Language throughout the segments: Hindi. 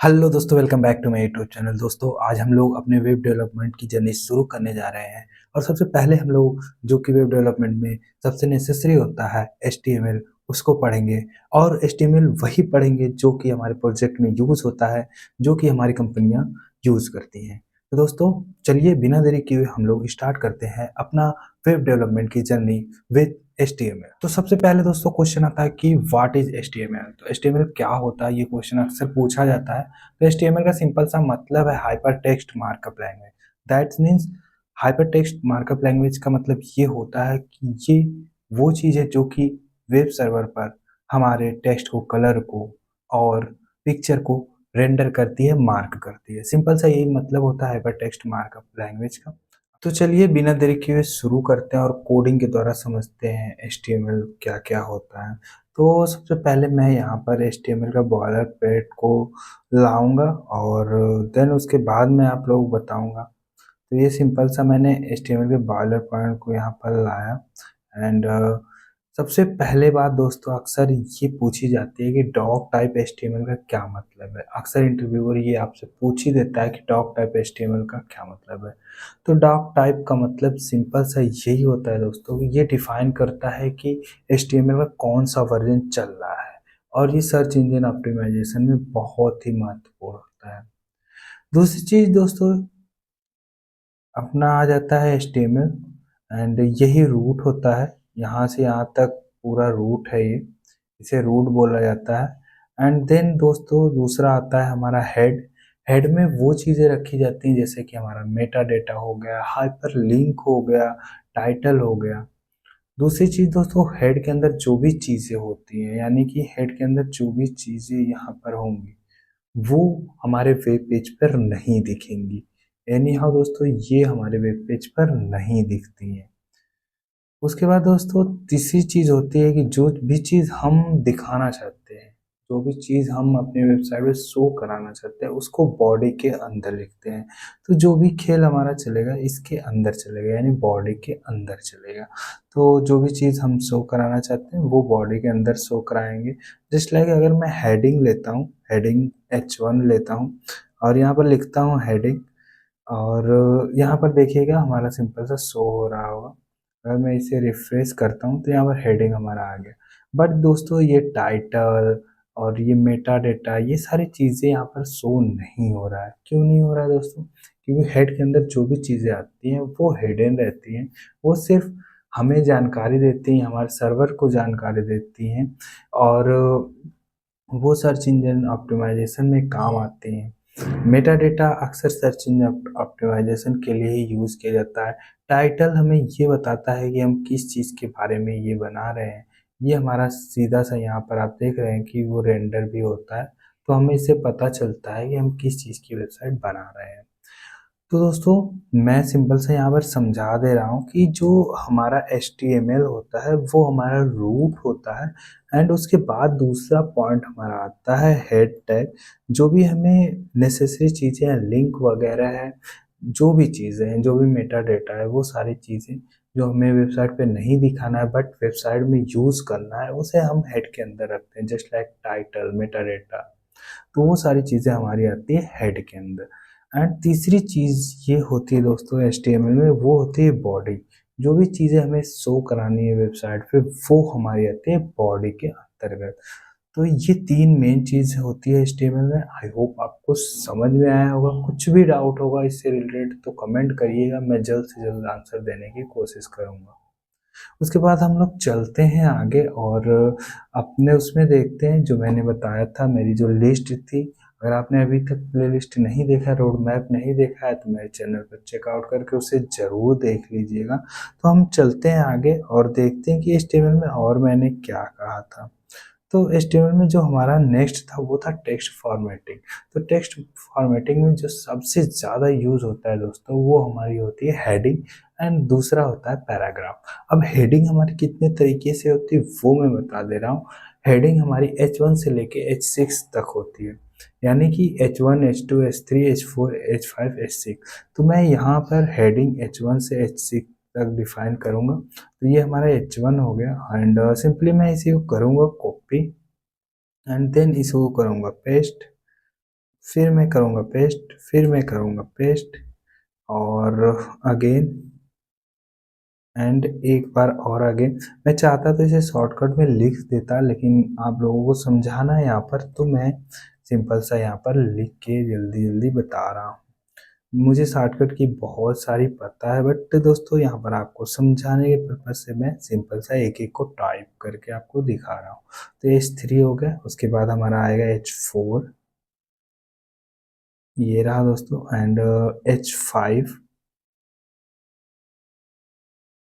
हेलो दोस्तों, welcome back to my YouTube channel. दोस्तों, आज हम लोग अपने वेब डेवलपमेंट की जर्नी शुरू करने जा रहे हैं। और सबसे पहले हम लोग जो कि वेब डेवलपमेंट में सबसे नेसेसरी होता है HTML, उसको पढ़ेंगे। और HTML वही पढ़ेंगे जो कि हमारे प्रोजेक्ट में यूज़ होता है, जो कि हमारी कंपनियां यूज़ करती हैं। तो दोस्तों, चलिए बिना देरी किए हम लोग स्टार्ट करते हैं अपना वेब डेवलपमेंट की जर्नी विद HTML। तो सबसे पहले दोस्तों क्वेश्चन आता है कि व्हाट इज HTML। तो HTML क्या होता है, ये क्वेश्चन अक्सर पूछा जाता है। तो HTML का सिंपल सा मतलब है hyper text markup language. That means hyper text markup language का मतलब ये होता है कि ये वो चीज़ है जो कि वेब सर्वर पर हमारे टेक्स्ट को, कलर को और पिक्चर को रेंडर करती है, मार्क करती है। सिंपल सा यही मतलब होता है हाइपर टेक्स्ट मार्कअप लैंग्वेज का। तो चलिए बिना देरी किए शुरू करते हैं और कोडिंग के द्वारा समझते हैं HTML क्या क्या होता है। तो सबसे पहले मैं यहाँ पर HTML का बॉयलर प्लेट को लाऊंगा और देन उसके बाद मैं आप लोगों को बताऊंगा। तो ये सिंपल सा मैंने HTML के बॉयलर पॉइंट को यहाँ पर लाया। एंड सबसे पहले बात दोस्तों, अक्सर ये पूछी जाती है कि डॉक टाइप HTML का क्या मतलब है। अक्सर इंटरव्यूअर ये आपसे पूछ ही देता है कि डॉक टाइप HTML का क्या मतलब है। तो डॉक टाइप का मतलब सिंपल सा यही होता है दोस्तों कि ये डिफाइन करता है कि HTML का कौन सा वर्जन चल रहा है। और ये सर्च इंजन ऑप्टिमाइजेशन में बहुत ही महत्वपूर्ण होता है। दूसरी चीज़ दोस्तों, अपना आ जाता है HTML एंड यही रूट होता है। यहाँ से यहाँ तक पूरा रूट है ये, इसे रूट बोला जाता है। एंड देन दोस्तों दूसरा आता है हमारा हेड। हेड में वो चीज़ें रखी जाती हैं जैसे कि हमारा मेटा डेटा हो गया, हाइपर लिंक हो गया, टाइटल हो गया। दूसरी चीज़ दोस्तों, हेड के अंदर जो भी चीज़ें होती हैं, यानी कि हेड के अंदर जो भी चीज़ें यहाँ पर होंगी वो हमारे वेब पेज पर नहीं दिखेंगी। एनी हाउ दोस्तों, ये हमारे वेब पेज पर नहीं दिखती हैं। उसके बाद दोस्तों तीसरी चीज़ होती है कि जो भी चीज़ हम दिखाना चाहते हैं, जो भी चीज़ हम अपने वेबसाइट पे शो कराना चाहते हैं, उसको बॉडी के अंदर लिखते हैं। तो जो भी खेल हमारा चलेगा इसके अंदर चलेगा, यानी बॉडी के अंदर चलेगा। तो जो भी चीज़ हम शो कराना चाहते हैं वो बॉडी के अंदर शो कराएंगे। जस्ट लाइक अगर मैं हेडिंग लेता हूँ, हेडिंग H1 लेता हूँ और यहाँ पर लिखता हूँ हेडिंग, और यहाँ पर देखिएगा हमारा सिंपल सा शो हो रहा होगा। अगर मैं इसे रिफ्रेश करता हूँ तो यहाँ पर हेडिंग हमारा आ गया। बट दोस्तों ये टाइटल और ये मेटा डेटा, ये सारी चीज़ें यहाँ पर शो नहीं हो रहा है। क्यों नहीं हो रहा है दोस्तों? क्योंकि हेड के अंदर जो भी चीज़ें आती हैं वो हिडन रहती हैं। वो सिर्फ हमें जानकारी देती हैं, हमारे सर्वर को जानकारी देती हैं, और वो सर्च इंजन ऑप्टिमाइजेशन में काम आती हैं। मेटा डेटा अक्सर सर्च इंजन ऑप्टिमाइजेशन के लिए ही यूज़ किया जाता है। टाइटल हमें ये बताता है कि हम किस चीज़ के बारे में ये बना रहे हैं। ये हमारा सीधा सा यहाँ पर आप देख रहे हैं कि वो रेंडर भी होता है, तो हमें इससे पता चलता है कि हम किस चीज़ की वेबसाइट बना रहे हैं। तो दोस्तों मैं सिंपल से यहाँ पर समझा दे रहा हूँ कि जो हमारा HTML होता है वो हमारा रूट होता है। एंड उसके बाद दूसरा पॉइंट हमारा आता है हेड टैग। जो भी हमें नेसेसरी चीज़ें हैं, लिंक वगैरह है, जो भी चीज़ें हैं, जो भी मेटा डेटा है, वो सारी चीज़ें जो हमें वेबसाइट पे नहीं दिखाना है बट वेबसाइट में यूज़ करना है, उसे हम हेड के अंदर रखते हैं। Just like title, Meta data, तो वो सारी चीज़ें हमारी आती है हेड के अंदर। एंड तीसरी चीज़ ये होती है दोस्तों HTML में, वो होती है बॉडी। जो भी चीज़ें हमें शो करानी है वेबसाइट पे वो हमारी आती है बॉडी के अंतर्गत। तो ये तीन मेन चीज़ होती है HTML में। आई होप आपको समझ में आया होगा। कुछ भी डाउट होगा इससे रिलेटेड तो कमेंट करिएगा, मैं जल्द से जल्द आंसर देने की कोशिश करूँगा। उसके बाद हम लोग चलते हैं आगे और अपने उसमें देखते हैं जो मैंने बताया था, मेरी जो लिस्ट थी। अगर आपने अभी तक प्लेलिस्ट नहीं देखा, रोड मैप नहीं देखा है, तो मेरे चैनल पर चेकआउट करके उसे ज़रूर देख लीजिएगा। तो हम चलते हैं आगे और देखते हैं कि HTML में और मैंने क्या कहा था। तो HTML में जो हमारा नेक्स्ट था वो था टेक्स्ट फॉर्मेटिंग। तो टेक्स्ट फॉर्मेटिंग में जो सबसे ज़्यादा यूज़ होता है दोस्तों वो हमारी होती है हेडिंग, एंड दूसरा होता है पैराग्राफ। अब हेडिंग हमारी कितने तरीके से होती है वो मैं बता दे रहा हूँ। हेडिंग हमारी H1 से लेके H6 तक होती है, यानी कि H1, H2, H3, H4, H5, H6। तो मैं यहाँ पर हेडिंग H1 से H6 तक डिफाइन करूँगा। तो ये हमारा H1 हो गया। एंड सिंपली मैं इसी को करूँगा कॉपी एंड देन इसको करूँगा पेस्ट। फिर मैं करूँगा पेस्ट, फिर मैं करूँगा पेस्ट और अगेन एंड एक बार और अगेन। मैं चाहता तो इसे शॉर्टकट में लिख देता, लेकिन आप लोगों को समझाना है यहाँ पर, तो मैं सिंपल सा यहाँ पर लिख के जल्दी जल्दी बता रहा हूँ। मुझे शॉर्टकट की बहुत सारी पता है, बट दोस्तों यहाँ पर आपको समझाने के पर्पज से मैं सिंपल सा एक एक को टाइप करके आपको दिखा रहा हूँ। तो H3 हो गया, उसके बाद हमारा आएगा H4, ये रहा दोस्तों, एंड H5,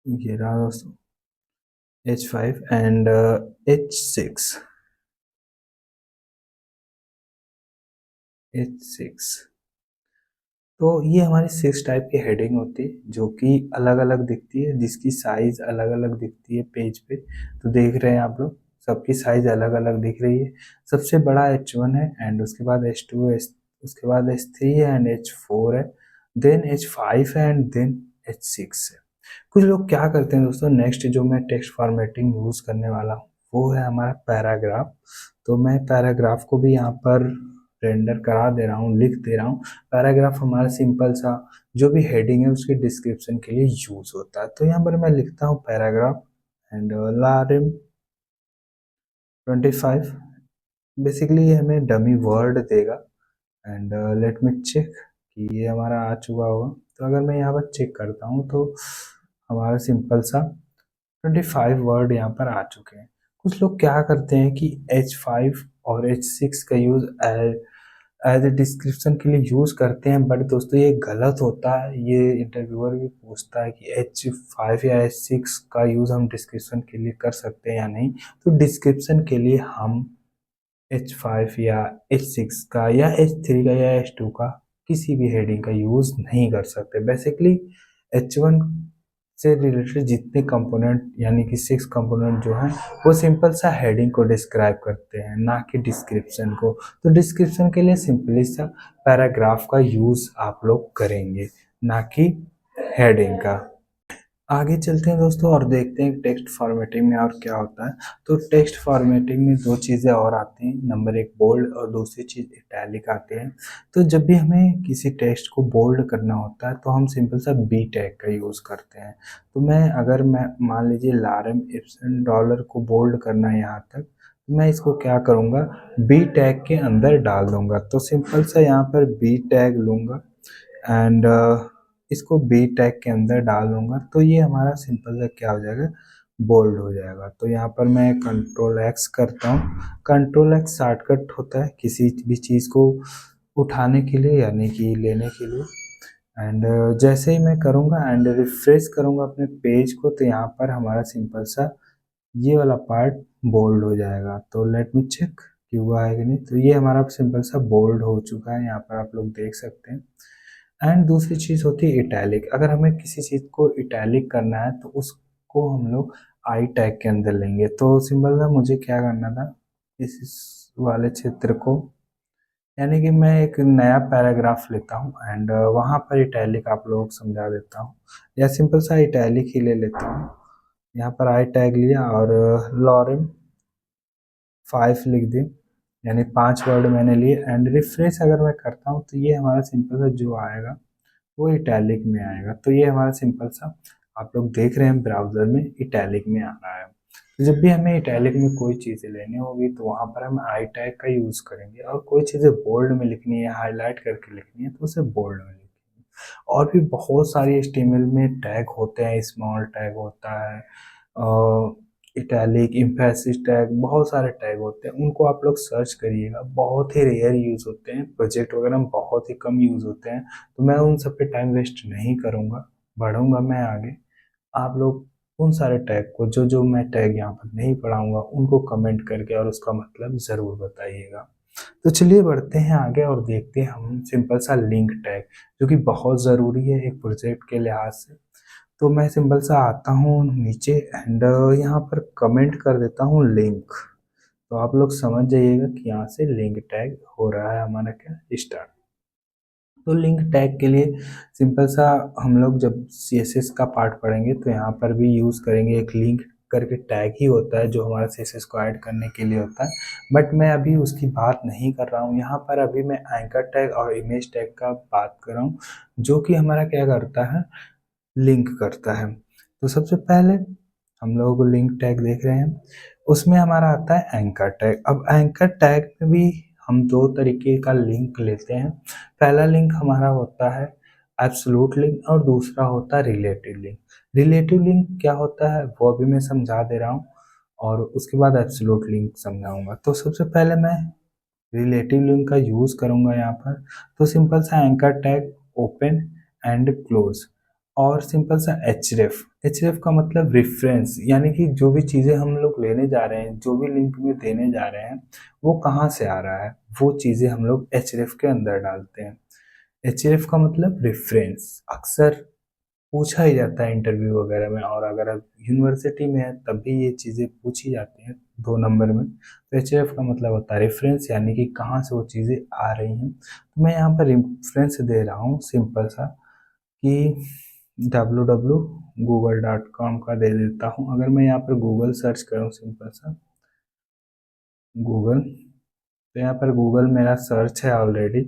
ये रहा दोस्तों H5 एंड H6, H6। तो ये हमारी 6 टाइप की हेडिंग होती है जो कि अलग अलग दिखती है, जिसकी साइज अलग अलग दिखती है पेज पे। तो देख रहे हैं आप लोग, सबकी साइज अलग अलग दिख रही है। सबसे बड़ा H1 है, एंड उसके बाद H2 है, उसके बाद H3 है, एंड H4 है, देन H5 है, एंड देन H6 है। कुछ लोग क्या करते हैं दोस्तों, नेक्स्ट जो मैं टेक्स्ट फॉर्मेटिंग यूज करने वाला हूँ वो है हमारा पैराग्राफ। तो मैं पैराग्राफ को भी यहाँ पर रेंडर करा दे रहा हूँ, लिख दे रहा हूँ। पैराग्राफ हमारा सिंपल सा जो भी हेडिंग है उसके डिस्क्रिप्शन के लिए यूज होता है। तो यहाँ पर मैं लिखता हूँ पैराग्राफ एंड लारिम 25। बेसिकली ये हमें डमी वर्ड देगा, एंड लेट मी चेक कि ये हमारा आ चुका होगा। तो अगर मैं यहाँ पर चेक करता हूँ तो हमारा सिंपल सा 25 वर्ड यहाँ पर आ चुके हैं। कुछ लोग क्या करते हैं कि H5 और H6 का यूज़ एज ए डिस्क्रिप्शन के लिए यूज़ करते हैं, बट दोस्तों ये गलत होता है। ये इंटरव्यूअर भी पूछता है कि H5 या H6 का यूज़ हम डिस्क्रिप्शन के लिए कर सकते हैं या नहीं। तो डिस्क्रिप्शन के लिए हम H5 या H6 का या H3 का या H2 का किसी भी हेडिंग का यूज़ नहीं कर सकते। बेसिकली H1 से रिलेटेड जितने कंपोनेंट यानी कि 6 कंपोनेंट जो हैं वो सिंपल सा हेडिंग को डिस्क्राइब करते हैं, ना कि डिस्क्रिप्शन को। तो डिस्क्रिप्शन के लिए सिंपली सा पैराग्राफ का यूज़ आप लोग करेंगे, ना कि हेडिंग का। आगे चलते हैं दोस्तों और देखते हैं टेक्स्ट फॉर्मेटिंग में और क्या होता है। तो टेक्स्ट फॉर्मेटिंग में दो चीज़ें और आती हैं, नंबर एक बोल्ड और दूसरी चीज़ इटैलिक आते हैं। तो जब भी हमें किसी टेक्स्ट को बोल्ड करना होता है तो हम सिंपल सा बी टैग का यूज़ करते हैं। तो मैं मान लीजिए लारम इप्सन डॉलर को बोल्ड करना है यहाँ तक, तो मैं इसको क्या करूँगा, बी टैग के अंदर डाल दूँगा। तो सिंपल सा यहाँ पर बी टैग लूँगा एंड इसको बी टैग के अंदर डाल दूंगा, तो ये हमारा सिंपल सा क्या हो जाएगा, बोल्ड हो जाएगा। तो यहाँ पर मैं कंट्रोल एक्स करता हूँ। कंट्रोल एक्स शॉर्टकट होता है किसी भी चीज़ को उठाने के लिए यानी कि लेने के लिए। एंड जैसे ही मैं करूँगा एंड रिफ्रेश करूँगा अपने पेज को, तो यहाँ पर हमारा सिंपल सा ये वाला पार्ट बोल्ड हो जाएगा। तो लेट मी चेक कि हुआ है कि नहीं। तो ये हमारा सिंपल सा बोल्ड हो चुका है, यहाँ पर आप लोग देख सकते हैं। एंड दूसरी चीज़ होती है इटैलिक। अगर हमें किसी चीज़ को इटैलिक करना है तो उसको हम लोग आई टैग के अंदर लेंगे। तो सिंपल सा मुझे क्या करना था, इस वाले क्षेत्र को यानी कि मैं एक नया पैराग्राफ लेता हूँ एंड वहाँ पर इटैलिक आप लोगों को समझा देता हूँ, या सिंपल सा इटैलिक ही ले लेता हूँ। यहाँ पर आई टैग लिया और लॉरेम 5 लिख दिया, यानी 5 वर्ड मैंने लिए। एंड रिफ्रेश अगर मैं करता हूँ तो ये हमारा सिंपल सा जो आएगा वो इटैलिक में आएगा। तो ये हमारा सिंपल सा आप लोग देख रहे हैं ब्राउज़र में इटैलिक में आ रहा है। तो जब भी हमें इटैलिक में कोई चीज़ें लेनी होगी तो वहाँ पर हम आई टैग का यूज़ करेंगे, और कोई चीज़ें बोल्ड में लिखनी है, हाईलाइट करके लिखनी है, तो उसे बोल्ड में लिखेंगे। और भी बहुत सारी HTML में टैग होते हैं, स्मॉल टैग होता है, इटैलिक, एम्फेसिस टैग, बहुत सारे टैग होते हैं। उनको आप लोग सर्च करिएगा, बहुत ही रेयर यूज़ होते हैं, प्रोजेक्ट वगैरह में बहुत ही कम यूज़ होते हैं। तो मैं उन सब पे टाइम वेस्ट नहीं करूँगा, बढ़ूँगा मैं आगे। आप लोग उन सारे टैग को जो जो मैं टैग यहाँ पर नहीं पढ़ाऊँगा उनको कमेंट करके और उसका मतलब ज़रूर बताइएगा। तो चलिए बढ़ते हैं आगे और देखते हैं हम सिंपल सा लिंक टैग, जो कि बहुत ज़रूरी है एक प्रोजेक्ट के लिहाज से। तो मैं सिंपल सा आता हूँ नीचे एंड यहाँ पर कमेंट कर देता हूँ लिंक। तो आप लोग समझ जाइएगा कि यहाँ से लिंक टैग हो रहा है हमारा क्या, स्टार्ट। तो लिंक टैग के लिए सिंपल सा हम लोग जब CSS का पार्ट पढ़ेंगे तो यहाँ पर भी यूज़ करेंगे एक लिंक करके टैग ही होता है जो हमारा सीएसएस को ऐड करने के लिए होता है, बट मैं अभी उसकी बात नहीं कर रहा हूँ। यहाँ पर अभी मैं एंकर टैग और इमेज टैग का बात कर रहा हूँ, जो कि हमारा क्या करता है, लिंक करता है। तो सबसे पहले हम लोग लिंक टैग देख रहे हैं, उसमें हमारा आता है एंकर टैग। अब एंकर टैग में भी हम दो तरीके का लिंक लेते हैं। पहला लिंक हमारा होता है एब्सोल्यूट लिंक और दूसरा होता है रिलेटिव लिंक। रिलेटिव लिंक क्या होता है वो अभी मैं समझा दे रहा हूँ और उसके बाद एब्सोल्यूट लिंक समझाऊंगा। तो सबसे पहले मैं रिलेटिव लिंक का यूज़ करूंगा यहाँ पर। तो सिंपल सा anchor tag open and close और सिंपल सा एचरेफ। एचरेफ का मतलब रेफरेंस, यानी कि जो भी चीज़ें हम लोग लेने जा रहे हैं, जो भी लिंक में देने जा रहे हैं, वो कहाँ से आ रहा है, वो चीज़ें हम लोग एचरेफ के अंदर डालते हैं। एचरेफ का मतलब रेफरेंस। अक्सर पूछा ही जाता है इंटरव्यू वगैरह में, और अगर आप यूनिवर्सिटी में है तब भी ये चीज़ें पूछी जाती हैं 2 नंबर में। तो एचएफ का मतलब होता है रेफरेंस, यानी कि कहाँ से वो चीज़ें आ रही हैं। तो मैं यहाँ पर रेफरेंस दे रहा हूँ सिंपल सा कि www.google.com का दे देता हूँ। अगर मैं यहाँ पर गूगल सर्च करूँ सिंपल सा गूगल, तो यहाँ पर गूगल मेरा सर्च है ऑलरेडी,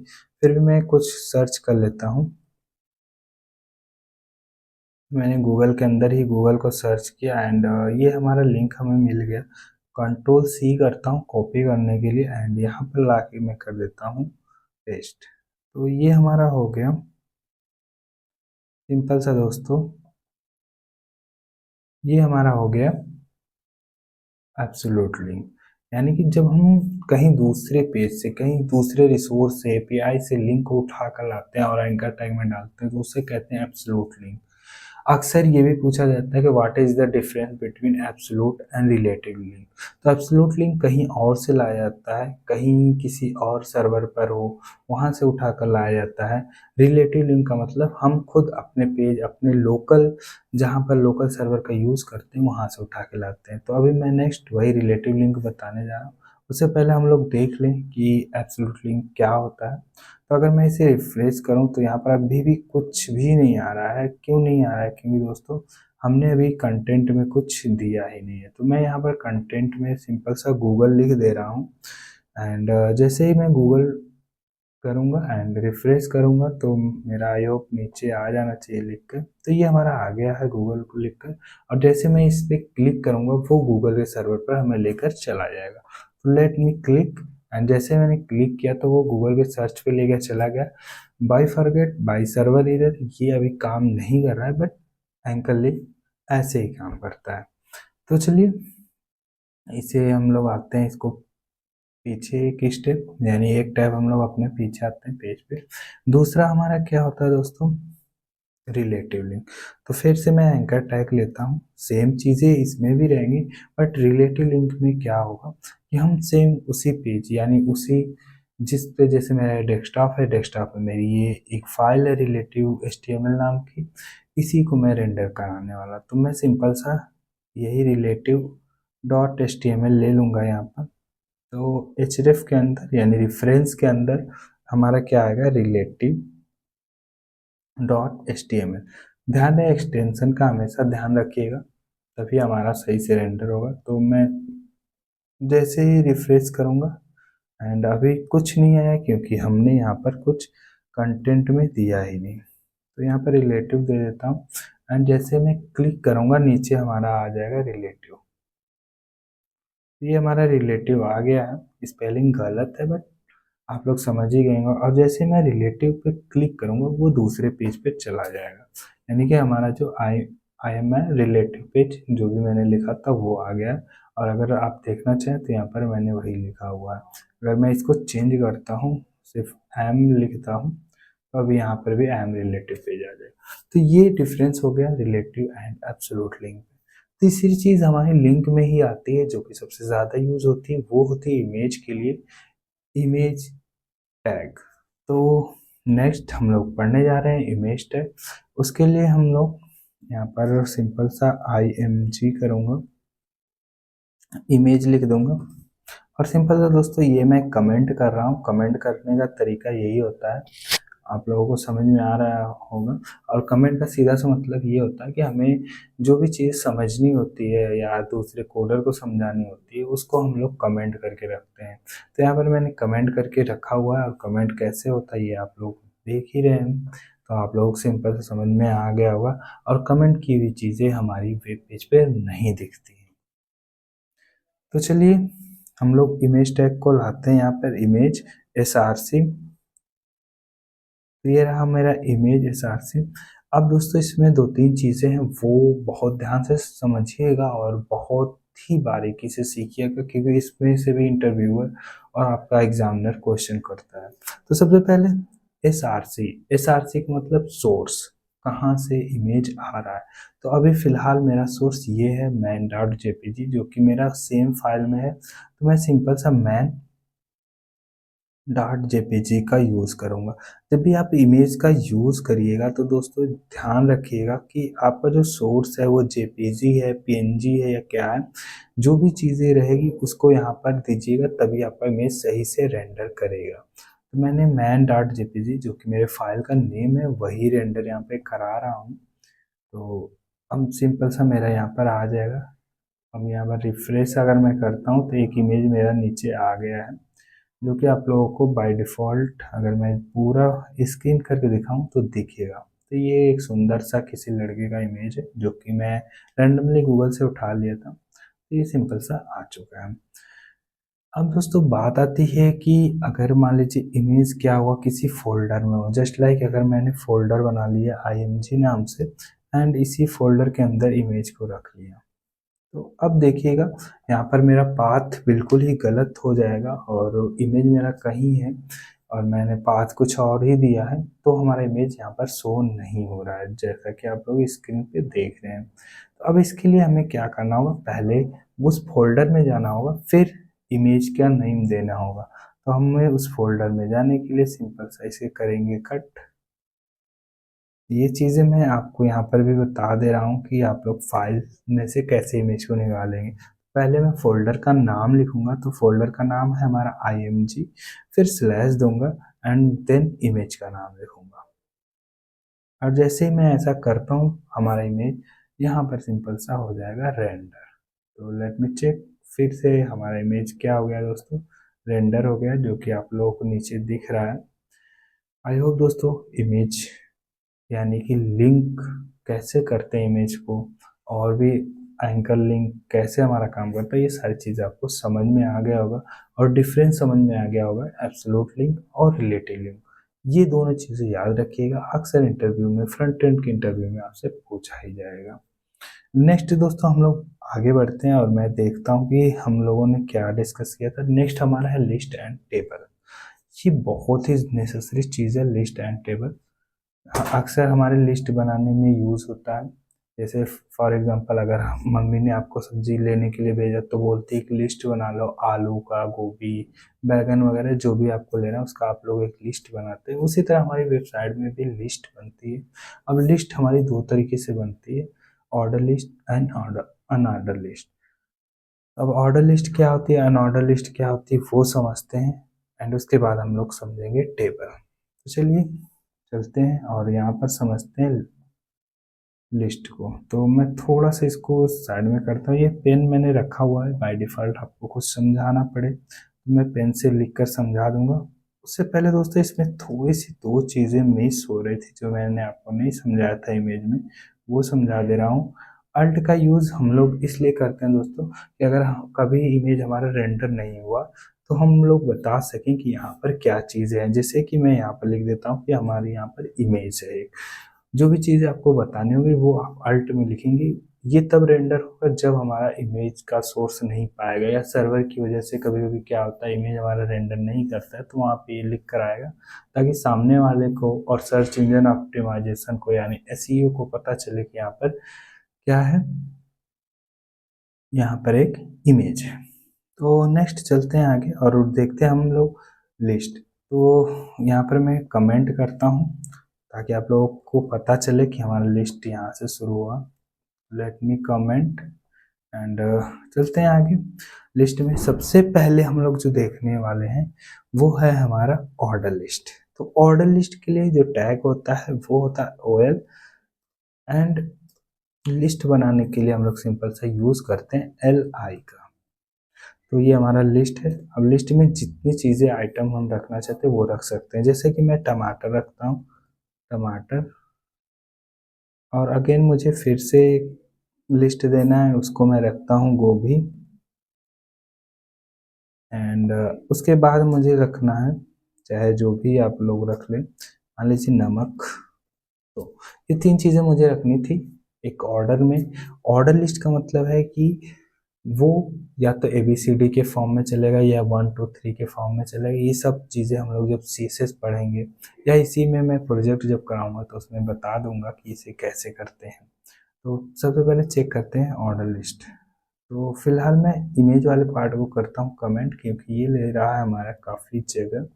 फिर भी मैं कुछ सर्च कर लेता हूँ। मैंने गूगल के अंदर ही गूगल को सर्च किया एंड ये हमारा लिंक हमें मिल गया। कंट्रोल सी करता हूँ कॉपी करने के लिए एंड यहाँ पर ला के मैं कर देता हूँ पेस्ट। तो ये हमारा हो गया सिंपल सा दोस्तों, ये हमारा हो गया एब्सोल्यूट लिंक। यानी कि जब हम कहीं दूसरे पेज से, कहीं दूसरे रिसोर्स से, एपीआई से लिंक को उठा कर लाते हैं और एंकर टैग में डालते हैं, तो उसे कहते हैं एब्सोल्यूट लिंक। अक्सर ये भी पूछा जाता है कि what is the difference between absolute and relative link. तो एब्सोल्यूट लिंक कहीं और से लाया जाता है, कहीं किसी और सर्वर पर हो वहाँ से उठा कर लाया जाता है। रिलेटिव लिंक का मतलब हम खुद अपने पेज, अपने लोकल, जहाँ पर लोकल सर्वर का यूज़ करते हैं वहाँ से उठा के लाते हैं। तो अभी मैं नेक्स्ट वही रिलेटिव लिंक बताने जा रहा हूँ। उससे पहले हम लोग देख लें कि एब्सोल्यूट लिंक क्या होता है। तो अगर मैं इसे रिफ्रेश करूं तो यहाँ पर अभी भी कुछ भी नहीं आ रहा है। क्यों नहीं आ रहा है? क्योंकि दोस्तों हमने अभी कंटेंट में कुछ दिया ही नहीं है। तो मैं यहाँ पर कंटेंट में सिंपल सा गूगल लिख दे रहा हूँ एंड जैसे ही मैं गूगल करूँगा एंड रिफ्रेश करूँगा तो मेरा आई होप नीचे आ जाना चाहिए लिख कर। तो ये हमारा आ गया है गूगल को लिख कर, और जैसे मैं इस पर क्लिक करूँगा वो गूगल के सर्वर पर हमें लेकर चला जाएगा। तो लेट मी क्लिक एंड जैसे मैंने क्लिक किया तो वो गूगल के सर्च पे लेकर चला गया। By forget by server error, ये अभी काम नहीं कर रहा है, बट एंकर लिंक ऐसे ही काम करता है। तो चलिए इसे हम लोग आते हैं इसको पीछे एक स्टेप, यानी एक टैब हम लोग अपने पीछे आते हैं पेज पे। दूसरा हमारा क्या होता है दोस्तों, रिलेटिव लिंक। तो फिर से मैं एंकर टैग लेता हूँ, सेम चीज़ें इसमें भी रहेंगी, बट रिलेटिव लिंक में क्या होगा कि हम सेम उसी पेज, यानी उसी जिस पे, जैसे मेरा डेस्कटॉप है, डेस्कटॉप पे मेरी ये एक फाइल है रिलेटिव HTML नाम की, इसी को मैं रेंडर कराने वाला। तो मैं सिंपल सा यही रिलेटिव डॉट HTML ले लूँगा यहाँ पर। तो href के अंदर, यानी रेफरेंस के अंदर हमारा क्या आएगा, रिलेटिव डॉट HTML। ध्यान दें एक्सटेंशन का हमेशा ध्यान रखिएगा, तभी हमारा सही से रेंडर होगा। तो मैं जैसे ही रिफ्रेश करूँगा एंड अभी कुछ नहीं आया क्योंकि हमने यहाँ पर कुछ कंटेंट में दिया ही नहीं। तो यहाँ पर रिलेटिव दे देता हूँ एंड जैसे मैं क्लिक करूँगा नीचे हमारा आ जाएगा रिलेटिव। ये हमारा रिलेटिव आ गया है। स्पेलिंग गलत है बट आप लोग समझ ही गए होंगे। और जैसे मैं रिलेटिव पे क्लिक करूँगा वो दूसरे पेज पे चला जाएगा, यानी कि हमारा जो आई एम है रिलेटिव पेज, जो भी मैंने लिखा था वो आ गया। और अगर आप देखना चाहें तो यहाँ पर मैंने वही लिखा हुआ है। अगर मैं इसको चेंज करता हूँ, सिर्फ एम लिखता हूँ, तो अभी यहाँ पर भी एम रिलेटिव पेज आ जाएगा। तो ये डिफरेंस हो गया रिलेटिव एंड एब्सोल्यूट लिंक। तीसरी चीज़ हमारे लिंक में ही आती है, जो कि सबसे ज़्यादा यूज होती है, वो होती है इमेज के लिए, इमेज टैग। तो नेक्स्ट हम लोग पढ़ने जा रहे हैं इमेज टैग। उसके लिए हम लोग यहाँ पर सिंपल सा IMG करूँगा, इमेज लिख दूंगा। और सिंपल सा दोस्तों ये मैं कमेंट कर रहा हूँ, कमेंट करने का तरीका यही होता है, आप लोगों को समझ में आ रहा होगा। और कमेंट का सीधा सा मतलब ये होता है कि हमें जो भी चीज़ समझनी होती है या दूसरे कोडर को समझानी होती है उसको हम लोग कमेंट करके रखते हैं। तो यहाँ पर मैंने कमेंट करके रखा हुआ है और कमेंट कैसे होता है ये आप लोग देख ही रहे हैं। तो आप लोग सिंपल से समझ में आ गया होगा और कमेंट की हुई चीज़ें हमारी वेब पेज पे नहीं दिखती हैं। तो चलिए हम लोग इमेज टैग को लाते हैं यहाँ पर इमेज src। तो ये रहा मेरा इमेज src। अब दोस्तों इसमें 2-3 चीज़ें हैं वो बहुत ध्यान से समझिएगा और बहुत ही बारीकी से सीखिएगा क्योंकि इसमें से भी इंटरव्यूअर और आपका एग्जामिनर क्वेश्चन करता है। तो सबसे पहले एसआरसी का मतलब सोर्स, कहाँ से इमेज आ रहा है। तो अभी फ़िलहाल मेरा सोर्स ये है man.jpg जो कि मेरा सेम फाइल में है। तो मैं सिंपल सा man.jpg का यूज़ करूँगा। जब भी आप इमेज का यूज़ करिएगा तो दोस्तों ध्यान रखिएगा कि आपका जो सोर्स है वो जेपीजी है, पीएनजी है या क्या है। जो भी चीज़ें रहेगी उसको यहाँ पर दीजिएगा तभी आपका इमेज सही से रेंडर करेगा। तो मैंने man.jpg जो कि मेरे फाइल का नेम है वही रेंडर यहाँ पे करा रहा हूँ। तो अब सिंपल सा मेरा यहाँ पर आ जाएगा। अब यहाँ पर रिफ्रेश अगर मैं करता हूँ तो एक इमेज मेरा नीचे आ गया है जो कि आप लोगों को बाय डिफ़ॉल्ट अगर मैं पूरा स्क्रीन करके दिखाऊं तो दिखेगा। तो ये एक सुंदर सा किसी लड़के का इमेज है जो कि मैं रैंडमली गूगल से उठा लिया था। तो ये सिंपल सा आ चुका है। अब दोस्तों बात आती है कि अगर मान लीजिए इमेज क्या हुआ किसी फोल्डर में हो, जस्ट लाइक अगर मैंने फोल्डर बना लिया img नाम से एंड इसी फोल्डर के अंदर इमेज को रख लिया। तो अब देखिएगा यहाँ पर मेरा पाथ बिल्कुल ही गलत हो जाएगा और इमेज मेरा कहीं है और मैंने पाथ कुछ और ही दिया है तो हमारा इमेज यहाँ पर शो नहीं हो रहा है जैसा कि आप लोग स्क्रीन पे देख रहे हैं। तो अब इसके लिए हमें क्या करना होगा, पहले उस फोल्डर में जाना होगा फिर इमेज का नेम देना होगा। तो हमें उस फोल्डर में जाने के लिए सिंपल सा इसे करेंगे कट। ये चीज़ें मैं आपको यहाँ पर भी बता दे रहा हूँ कि आप लोग फाइल में से कैसे इमेज को निकालेंगे। पहले मैं फ़ोल्डर का नाम लिखूँगा तो फ़ोल्डर का नाम है हमारा img, फिर स्लैश दूँगा एंड देन इमेज का नाम लिखूँगा। और जैसे ही मैं ऐसा करता हूँ हमारा इमेज यहाँ पर सिंपल सा हो जाएगा रेंडर। तो लेट मी चेक, फिर से हमारा इमेज क्या हो गया दोस्तों, रेंडर हो गया जो कि आप लोगों को नीचे दिख रहा है। आई होप दोस्तों इमेज यानी कि लिंक कैसे करते हैं इमेज को और भी एंकर लिंक कैसे हमारा काम करता है ये सारी चीज़ें आपको समझ में आ गया होगा और डिफरेंस समझ में आ गया होगा एब्सोल्यूट लिंक और रिलेटिव लिंक। ये दोनों चीज़ें याद रखिएगा, अक्सर इंटरव्यू में फ्रंट एंड के इंटरव्यू में आपसे पूछा ही जाएगा। नेक्स्ट दोस्तों हम लोग आगे बढ़ते हैं और मैं देखता हूँ कि हम लोगों ने क्या डिस्कस किया था। नेक्स्ट हमारा है लिस्ट एंड टेबल। ये बहुत ही नेसेसरी चीज़ है लिस्ट एंड टेबल। अक्सर हमारे लिस्ट बनाने में यूज़ होता है। जैसे फॉर एग्जांपल अगर मम्मी ने आपको सब्जी लेने के लिए भेजा तो बोलती है कि लिस्ट बना लो आलू का, गोभी, बैगन वगैरह जो भी आपको लेना है उसका आप लोग एक लिस्ट बनाते हैं। उसी तरह हमारी वेबसाइट में भी लिस्ट बनती है। अब लिस्ट हमारी 2 तरीके से बनती है, order list and unordered list. अब ऑर्डर लिस्ट क्या होती है, अनऑर्डर लिस्ट क्या होती है वो समझते हैं एंड उसके बाद हम लोग समझेंगे टेबल। तो चलिए चलते हैं और यहाँ पर समझते हैं लिस्ट को। तो मैं थोड़ा सा इसको साइड में करता हूँ। ये पेन मैंने रखा हुआ है, बाय डिफ़ॉल्ट आपको कुछ समझाना पड़े तो मैं पेन से लिख कर समझा दूंगा। उससे पहले दोस्तों इसमें थोड़ी सी 2 चीज़ें मिस हो रही थी जो मैंने आपको नहीं समझाया था इमेज में, वो समझा दे रहा हूँ। अल्ट का यूज़ हम लोग इसलिए करते हैं दोस्तों कि अगर कभी इमेज हमारा रेंडर नहीं हुआ तो हम लोग बता सकें कि यहाँ पर क्या चीज़ें हैं। जैसे कि मैं यहाँ पर लिख देता हूँ कि हमारे यहाँ पर इमेज है एक। जो भी चीज़ें आपको बतानी होगी वो आप अल्ट में लिखेंगे। ये तब रेंडर होगा जब हमारा इमेज का सोर्स नहीं पाएगा या सर्वर की वजह से कभी कभी क्या होता है इमेज हमारा रेंडर नहीं करता है तो वहाँ पे ये लिख कर आएगा ताकि सामने वाले को और सर्च इंजन ऑप्टिमाइजेशन को यानी एसईओ को पता चले कि यहाँ पर क्या है, यहाँ पर एक इमेज है। तो नेक्स्ट चलते हैं आगे और देखते हैं हम लोग लिस्ट। तो यहाँ पर मैं कमेंट करता हूँ ताकि आप लोगों को पता चले कि हमारा लिस्ट यहाँ से शुरू हुआ। लेट मी कमेंट एंड चलते हैं आगे। लिस्ट में सबसे पहले हम लोग जो देखने वाले हैं वो है हमारा ऑर्डर लिस्ट। तो ऑर्डर लिस्ट के लिए जो टैग होता है वो होता है OL, एंड लिस्ट बनाने के लिए हम लोग सिंपल सा यूज़ करते हैं LI का। तो ये हमारा लिस्ट है। अब लिस्ट में जितनी चीज़ें आइटम हम रखना चाहते हैं वो रख सकते हैं। जैसे कि मैं टमाटर रखता हूँ, टमाटर, और अगेन मुझे फिर से लिस्ट देना है, उसको मैं रखता हूँ गोभी, एंड उसके बाद मुझे रखना है, चाहे जो भी आप लोग रख लें, मान लीजिए नमक। तो ये 3 चीज़ें मुझे रखनी थी एक ऑर्डर में। ऑर्डर लिस्ट का मतलब है कि वो या तो ABCD के फॉर्म में चलेगा या 1 2 3 के फॉर्म में चलेगा। ये सब चीज़ें हम लोग जब CSS पढ़ेंगे या इसी में मैं प्रोजेक्ट जब कराऊंगा तो उसमें बता दूंगा कि इसे कैसे करते हैं। तो सबसे पहले चेक करते हैं ऑर्डर लिस्ट। तो फिलहाल मैं इमेज वाले पार्ट को करता हूँ कमेंट, क्योंकि ये ले रहा है हमारा काफ़ी जगह।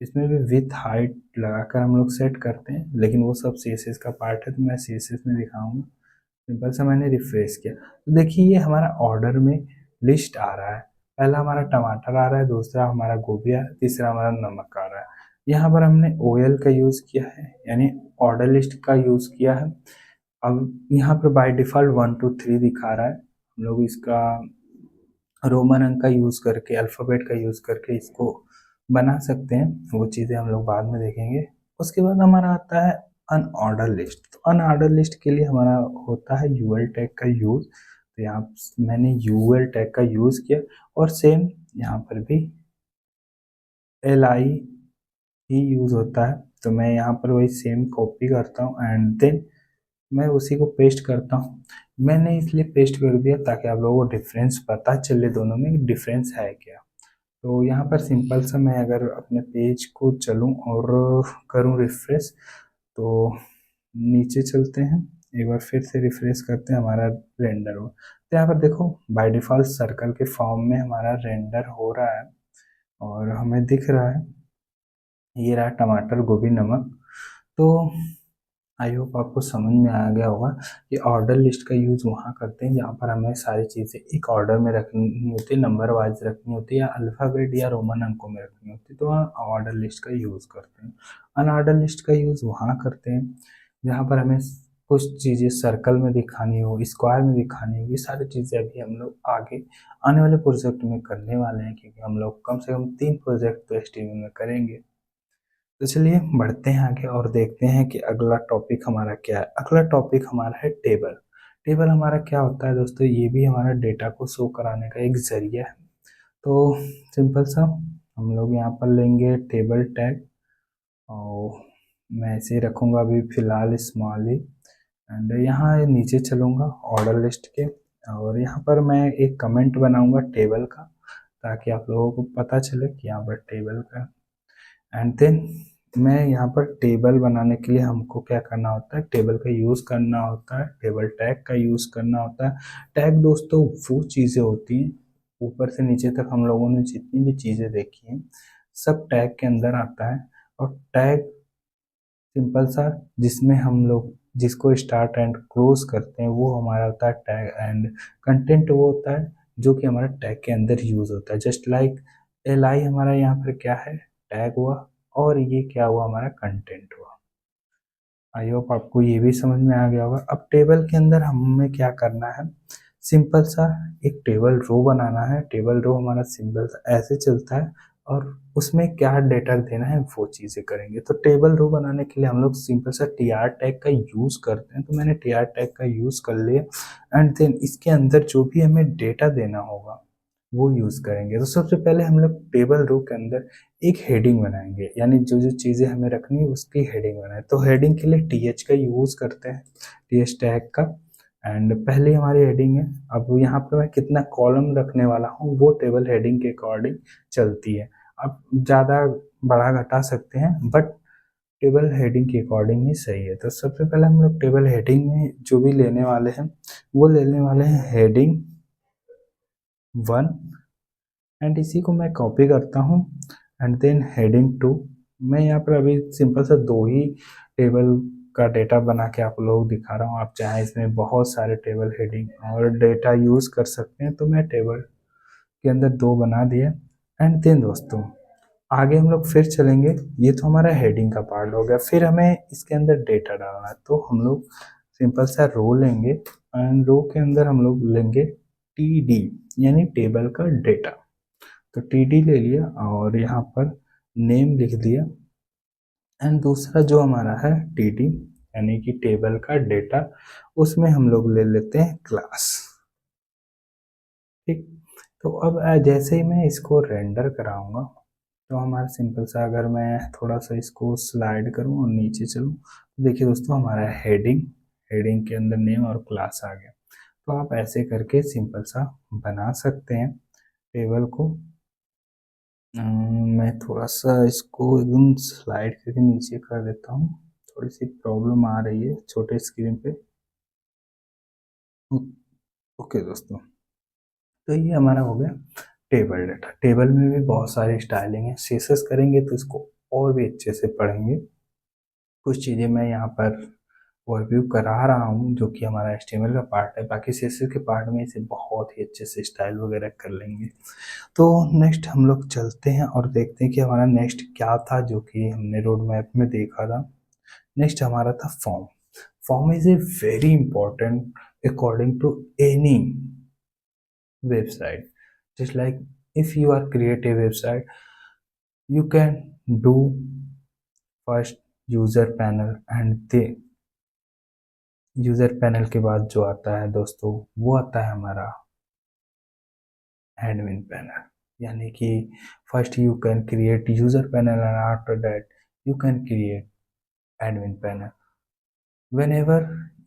इसमें भी विथ हाइट लगाकर हम लोग सेट करते हैं, लेकिन वो सब CSS का पार्ट है तो मैं CSS में दिखाऊंगा। सिंपल सा मैंने रिफ्रेश किया तो देखिए ये हमारा ऑर्डर में लिस्ट आ रहा है। पहला हमारा टमाटर आ रहा है, दूसरा हमारा गोभी आ रहा है, तीसरा हमारा नमक आ रहा है। यहाँ पर हमने OL का यूज़ किया है, यानी ऑर्डर लिस्ट का यूज़ किया है। अब यहाँ पर बाय डिफ़ॉल्ट 1 2 3 दिखा रहा है। हम लोग इसका रोमन अंक का यूज़ करके, अल्फ़ाबेट का यूज़ करके इसको बना सकते हैं, वो चीज़ें हम लोग बाद में देखेंगे। उसके बाद हमारा आता है अनऑर्डर लिस्ट। तो अनऑर्डर लिस्ट के लिए हमारा होता है UL टैग का यूज़। तो यहाँ मैंने UL टैग का यूज़ किया, और सेम यहाँ पर भी LI ही यूज़ होता है। तो मैं यहाँ पर वही सेम कॉपी करता हूँ एंड देन मैं उसी को पेस्ट करता हूँ। मैंने इसलिए पेस्ट कर दिया ताकि आप लोगों को डिफरेंस पता चले दोनों में, डिफरेंस है क्या। तो यहाँ पर सिंपल सा मैं अगर अपने पेज को चलूँ और करूँ रिफ्रेश, तो नीचे चलते हैं, एक बार फिर से रिफ्रेश करते हैं, हमारा रेंडर हो। तो यहाँ पर देखो बाय डिफ़ॉल्ट सर्कल के फॉर्म में हमारा रेंडर हो रहा है और हमें दिख रहा है, ये रहा टमाटर गोभी नमक। तो आई होप आपको समझ में आ गया होगा कि ऑर्डर लिस्ट का यूज़ वहाँ करते हैं जहाँ पर हमें सारी चीज़ें एक ऑर्डर में रखनी होती है, नंबर वाइज रखनी होती है, या अल्फ़ाबेट या रोमन अंकों में रखनी होती है, तो वहाँ ऑर्डर लिस्ट का यूज़ करते हैं। अनऑर्डर लिस्ट का यूज़ वहाँ करते हैं जहाँ पर हमें कुछ चीज़ें सर्कल में दिखानी हो, स्क्वायर में दिखानी हो। ये सारी चीज़ें अभी हम लोग आगे आने वाले प्रोजेक्ट में करने वाले हैं, क्योंकि हम लोग कम से कम 3 प्रोजेक्ट तो HTML में करेंगे। तो चलिए बढ़ते हैं आगे और देखते हैं कि अगला टॉपिक हमारा क्या है। अगला टॉपिक हमारा है टेबल। टेबल हमारा क्या होता है दोस्तों, ये भी हमारा डेटा को शो कराने का एक जरिया है। तो सिंपल सा हम लोग यहाँ पर लेंगे टेबल टैग, और मैं ऐसे ही रखूँगा अभी फ़िलहाल स्मॉल ही, एंड यहाँ नीचे चलूँगा ऑर्डर लिस्ट के, और यहाँ पर मैं एक कमेंट बनाऊँगा टेबल का, ताकि आप लोगों को पता चले कि यहाँ पर टेबल का। एंड देन मैं यहाँ पर टेबल बनाने के लिए हमको क्या करना होता है, टेबल का यूज़ करना होता है, टेबल टैग का यूज़ करना होता है। टैग दोस्तों वो चीज़ें होती हैं, ऊपर से नीचे तक हम लोगों ने जितनी भी चीज़ें देखी हैं सब टैग के अंदर आता है। और टैग सिंपल सा जिसमें हम लोग जिसको स्टार्ट एंड क्लोज करते हैं वो हमारा होता है टैग, एंड कंटेंट वो होता है जो कि हमारा टैग के अंदर यूज़ होता है। जस्ट लाइक LI हमारा यहाँ पर क्या है, टैग हुआ, और ये क्या हुआ, हमारा कंटेंट हुआ। आई होप आपको ये भी समझ में आ गया होगा। अब टेबल के अंदर हमें क्या करना है, सिंपल सा एक टेबल रो बनाना है। टेबल रो हमारा सिंपल सा ऐसे चलता है, और उसमें क्या डेटा देना है वो चीज़ें करेंगे। तो टेबल रो बनाने के लिए हम लोग सिंपल सा TR टैग का यूज़ करते हैं। तो मैंने TR टैग का यूज़ कर लिया, एंड देन इसके अंदर जो भी हमें डेटा देना होगा वो यूज़ करेंगे। तो सबसे पहले हम लोग टेबल रो के अंदर एक हेडिंग बनाएंगे, यानी जो जो चीज़ें हमें रखनी है उसकी हेडिंग बनाए। तो हेडिंग के लिए TH का यूज़ करते हैं, TH टैग का, एंड पहले हमारी हेडिंग है। अब यहाँ पे मैं कितना कॉलम रखने वाला हूँ वो टेबल हेडिंग के अकॉर्डिंग चलती है। आप ज़्यादा बढ़ा घटा सकते हैं, बट टेबल हेडिंग के अकॉर्डिंग ही सही है। तो सबसे पहले हम लोग टेबल हेडिंग में जो भी लेने वाले हैं वो लेने वाले हैं हेडिंग 1, एंड इसी को मैं कॉपी करता हूँ, एंड देन हेडिंग 2। मैं यहाँ पर अभी सिंपल सा 2 ही टेबल का डेटा बना के आप लोग दिखा रहा हूँ। आप चाहे इसमें बहुत सारे टेबल हेडिंग और डेटा यूज़ कर सकते हैं। तो मैं टेबल के अंदर 2 बना दिया, एंड देन दोस्तों आगे हम लोग फिर चलेंगे। ये तो हमारा हेडिंग का पार्ट हो गया। फिर हमें इसके अंदर डेटा डालना है, तो हम लोग सिंपल सा रो लेंगे एंड रो के अंदर हम लोग लेंगे टीडी यानी टेबल का डेटा। तो टीडी ले लिया और यहाँ पर नेम लिख दिया एंड दूसरा जो हमारा है टीडी यानी कि टेबल का डेटा, उसमें हम लोग ले लेते हैं क्लास। ठीक। तो अब जैसे ही मैं इसको रेंडर कराऊंगा तो हमारा सिंपल सा, अगर मैं थोड़ा सा इसको स्लाइड करूं और नीचे चलूं तो देखिए दोस्तों हमारा हेडिंग, हेडिंग के अंदर नेम और क्लास आ गया। तो आप ऐसे करके सिंपल सा बना सकते हैं टेबल को। मैं थोड़ा सा इसको एकदम स्लाइड करके नीचे कर देता हूँ, थोड़ी सी प्रॉब्लम आ रही है छोटे स्क्रीन पे। ओके दोस्तों, तो ये हमारा हो गया टेबल डाटा। टेबल में भी बहुत सारी स्टाइलिंग है, सीएसएस करेंगे तो इसको और भी अच्छे से पढ़ेंगे। कुछ चीज़ें मैं यहाँ पर ओवरव्यू करा रहा हूँ जो कि हमारा एचटीएमएल का पार्ट है, बाकी सीएसएस के पार्ट में इसे बहुत ही अच्छे से स्टाइल वगैरह कर लेंगे। तो नेक्स्ट हम लोग चलते हैं और देखते हैं कि हमारा नेक्स्ट क्या था जो कि हमने रोड मैप में देखा था। नेक्स्ट हमारा था form. Form is a very important according to any website. Just like if you are create a website, you can do first user panel and the user panel के बाद जो आता है दोस्तों वो आता है हमारा एडमिन पैनल। यानी कि first you can create user panel and after that you can create admin panel. whenever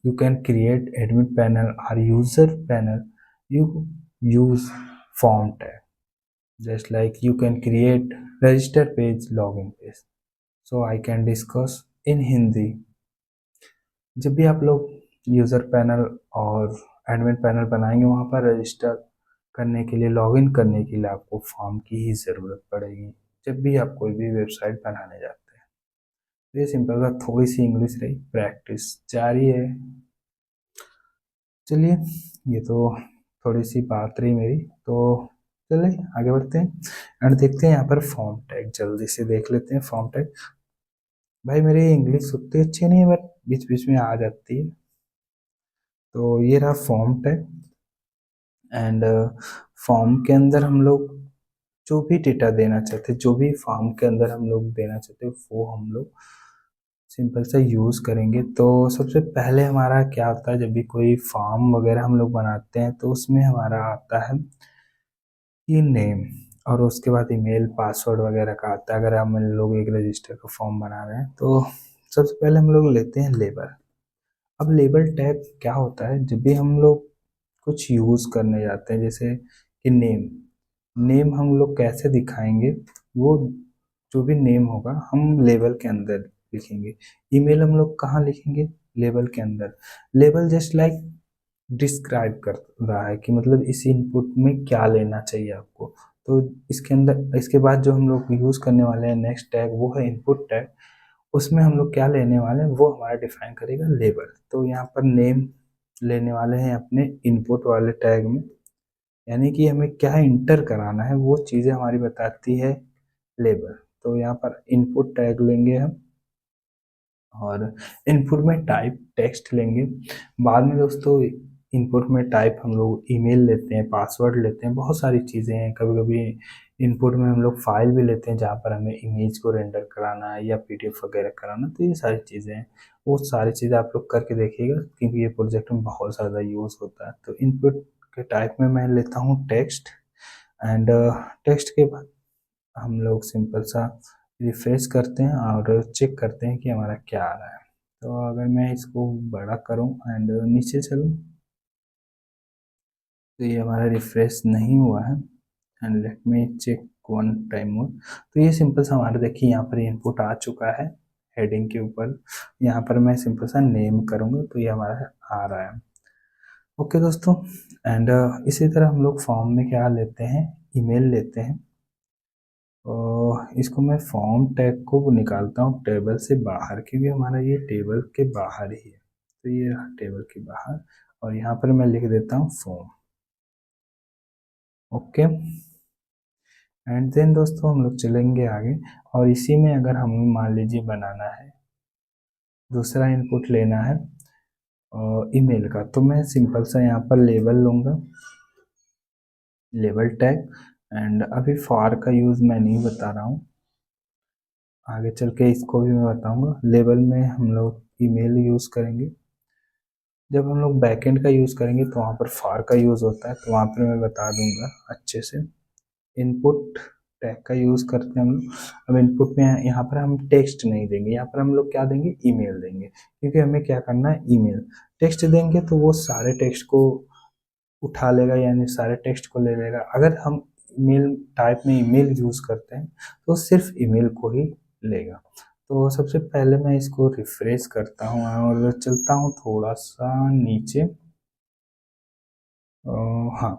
you can create admin panel or user panel, you use form tag. Just like you can create register page, login page. So I can discuss in Hindi. जब भी आप लोग यूज़र पैनल और एडमिन पैनल बनाएंगे वहाँ पर रजिस्टर करने के लिए, लॉगिन करने के लिए आपको फॉर्म की ही ज़रूरत पड़ेगी जब भी आप कोई भी वेबसाइट बनाने जाते हैं। तो ये सिंपल सा थोड़ी सी इंग्लिश रही, प्रैक्टिस जारी है। चलिए, ये तो थोड़ी सी बात रही मेरी, तो चलिए आगे बढ़ते हैं एंड देखते हैं यहाँ पर फॉर्म टैग। जल्दी से देख लेते हैं फॉर्म टैग। भाई मेरी इंग्लिश उतनी अच्छी नहीं है बट बीच बीच में आ जाती है। तो ये रहा फॉर्म टैग एंड फॉर्म के अंदर हम लोग जो भी डेटा देना चाहते हैं, जो भी फॉर्म के अंदर हम लोग देना चाहते हैं वो हम लोग सिंपल से यूज़ करेंगे। तो सबसे पहले हमारा क्या होता है, जब भी कोई फॉर्म वगैरह हम लोग बनाते हैं तो उसमें हमारा आता है ये नेम और उसके बाद ईमेल पासवर्ड वगैरह का आता है। अगर हम लोग एक रजिस्टर का फॉर्म बना रहे हैं तो सबसे पहले हम लोग लेते हैं लेबल। अब लेबल टैग क्या होता है, जब भी हम लोग कुछ यूज़ करने जाते हैं जैसे कि नेम, नेम हम लोग कैसे दिखाएंगे, वो जो भी नेम होगा हम लेबल के अंदर लिखेंगे। ईमेल हम लोग कहाँ लिखेंगे, लेबल के अंदर। लेबल जस्ट लाइक डिस्क्राइब कर रहा है कि मतलब इस इनपुट में क्या लेना चाहिए आपको। तो इसके अंदर, इसके बाद जो हम लोग यूज़ करने वाले हैं नेक्स्ट टैग वो है इनपुट टैग। उसमें हम लोग क्या लेने वाले हैं वो हमारा डिफाइन करेगा लेबल। तो यहाँ पर नेम लेने वाले हैं अपने इनपुट वाले टैग में, यानी कि हमें क्या इंटर कराना है वो चीज़ें हमारी बताती है लेबल। तो यहाँ पर इनपुट टैग लेंगे हम और इनपुट में टाइप टेक्स्ट लेंगे। बाद में दोस्तों इनपुट में टाइप हम लोग ईमेल लेते हैं, पासवर्ड लेते हैं, बहुत सारी चीज़ें हैं। कभी कभी इनपुट में हम लोग फाइल भी लेते हैं जहाँ पर हमें इमेज को रेंडर कराना है या पीडीएफ वगैरह कराना। तो ये सारी चीज़ें हैं, वो सारी चीज़ें आप लोग करके देखिएगा क्योंकि ये प्रोजेक्ट में बहुत ज़्यादा यूज़ होता है। तो इनपुट के टाइप में मैं लेता हूँ टेक्स्ट एंड टेक्स्ट के बाद हम लोग सिंपल सा रिफ्रेश करते हैं और चेक करते हैं कि हमारा क्या आ रहा है। तो अगर मैं इसको बड़ा करूं एंड नीचे चलूं तो ये हमारा रिफ्रेश नहीं हुआ है and let me check one time more. तो ये सिंपल सा हमारा देखिए यहाँ पर इनपुट आ चुका है हेडिंग के ऊपर। यहाँ पर मैं सिंपल सा नेम करूँगा तो ये हमारा आ रहा है। ओके दोस्तों, एंड इसी तरह हम लोग फॉर्म में क्या लेते हैं, ईमेल लेते हैं। इसको मैं फॉर्म टैग को निकालता हूँ टेबल से बाहर क्योंकि हमारा ये टेबल के बाहर ही है। तो ये रहा टेबल के बाहर और यहाँ पर मैं लिख देता हूँ फॉर्म। ओके, एंड देन दोस्तों हम लोग चलेंगे आगे, और इसी में अगर हमें मान लीजिए बनाना है, दूसरा इनपुट लेना है ईमेल का, तो मैं सिंपल सा यहाँ पर लेबल लूँगा, लेबल टैग। एंड अभी फॉर का यूज़ मैं नहीं बता रहा हूँ, आगे चल के इसको भी मैं बताऊँगा। लेबल में हम लोग ईमेल यूज़ करेंगे। जब हम लोग बैकएंड का यूज़ करेंगे तो वहाँ पर फॉर का यूज़ होता है, तो वहाँ पर मैं बता दूंगा अच्छे से। इनपुट टैग का यूज़ करते हैं हम लोग। अब इनपुट में यहाँ पर हम टेक्स्ट नहीं देंगे, यहाँ पर हम लोग क्या देंगे, ईमेल देंगे, क्योंकि हमें क्या करना है, ईमेल। टेक्स्ट देंगे तो वो सारे टेक्स्ट को उठा लेगा, यानी सारे टेक्स्ट को ले लेगा। अगर हम ईमेल टाइप में ईमेल यूज़ करते हैं तो सिर्फ ईमेल को ही लेगा। तो सबसे पहले मैं इसको रिफ्रेश करता हूँ और चलता हूँ थोड़ा सा नीचे। हाँ,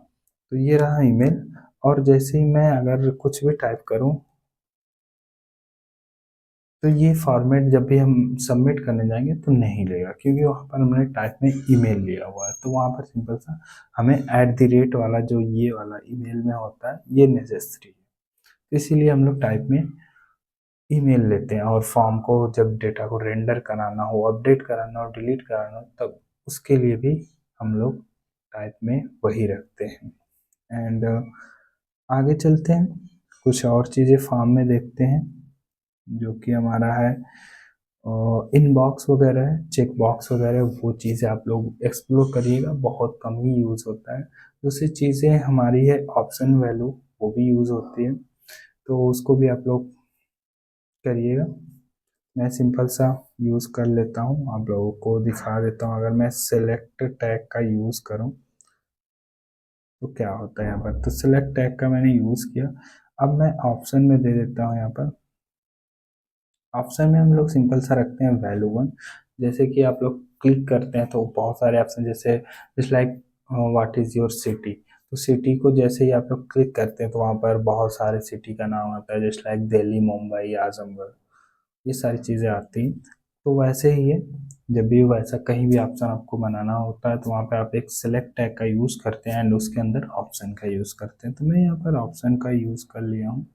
तो ये रहा ईमेल। और जैसे ही मैं अगर कुछ भी टाइप करूँ, तो ये फॉर्मेट जब भी हम सबमिट करने जाएंगे तो नहीं लेगा, क्योंकि वहाँ पर हमने टाइप में ईमेल लिया हुआ है। तो वहाँ पर सिंपल सा हमें @ वाला जो ये वाला ईमेल में होता है, ये नेसेसरी है। तो इसीलिए हम लोग टाइप में ईमेल लेते हैं। और फॉर्म को जब डेटा को रेंडर कराना हो, अपडेट कराना हो, डिलीट कराना हो, तब उसके लिए भी हम लोग टाइप में वही रखते हैं। एंड आगे चलते हैं, कुछ और चीज़ें फॉर्म में देखते हैं, जो कि हमारा है इनबॉक्स वगैरह है, चेक बॉक्स वगैरह। वो चीज़ें आप लोग एक्सप्लोर करिएगा, बहुत कम ही यूज़ होता है। दूसरी चीज़ें हमारी है ऑप्शन वैल्यू, वो भी यूज़ होती है, तो उसको भी आप लोग करिएगा। मैं सिंपल सा यूज़ कर लेता हूँ, आप लोगों को दिखा देता हूँ। अगर मैं सेलेक्ट टैग का यूज़ करूँ तो क्या होता है यहाँ पर। तो सेलेक्ट टैग का मैंने यूज़ किया। अब मैं ऑप्शन में दे देता हूँ। यहाँ पर ऑप्शन में हम लोग सिंपल सा रखते हैं वैल्यू 1। जैसे कि आप लोग क्लिक करते हैं तो बहुत सारे ऑप्शन, जैसे just like what is your city. तो सिटी को जैसे ही आप लोग क्लिक करते हैं तो वहाँ पर बहुत सारे सिटी का नाम आता है, जस्ट लाइक दिल्ली, मुंबई, आजमगढ़, ये सारी चीज़ें आती हैं। तो वैसे ही है, जब भी वैसा कहीं भी ऑप्शन आपको बनाना होता है तो वहाँ पे आप एक सेलेक्ट टैग का यूज़ करते हैं एंड उसके अंदर ऑप्शन का यूज़ करते हैं। तो मैं यहाँ पर ऑप्शन का यूज़ कर लिया हूँ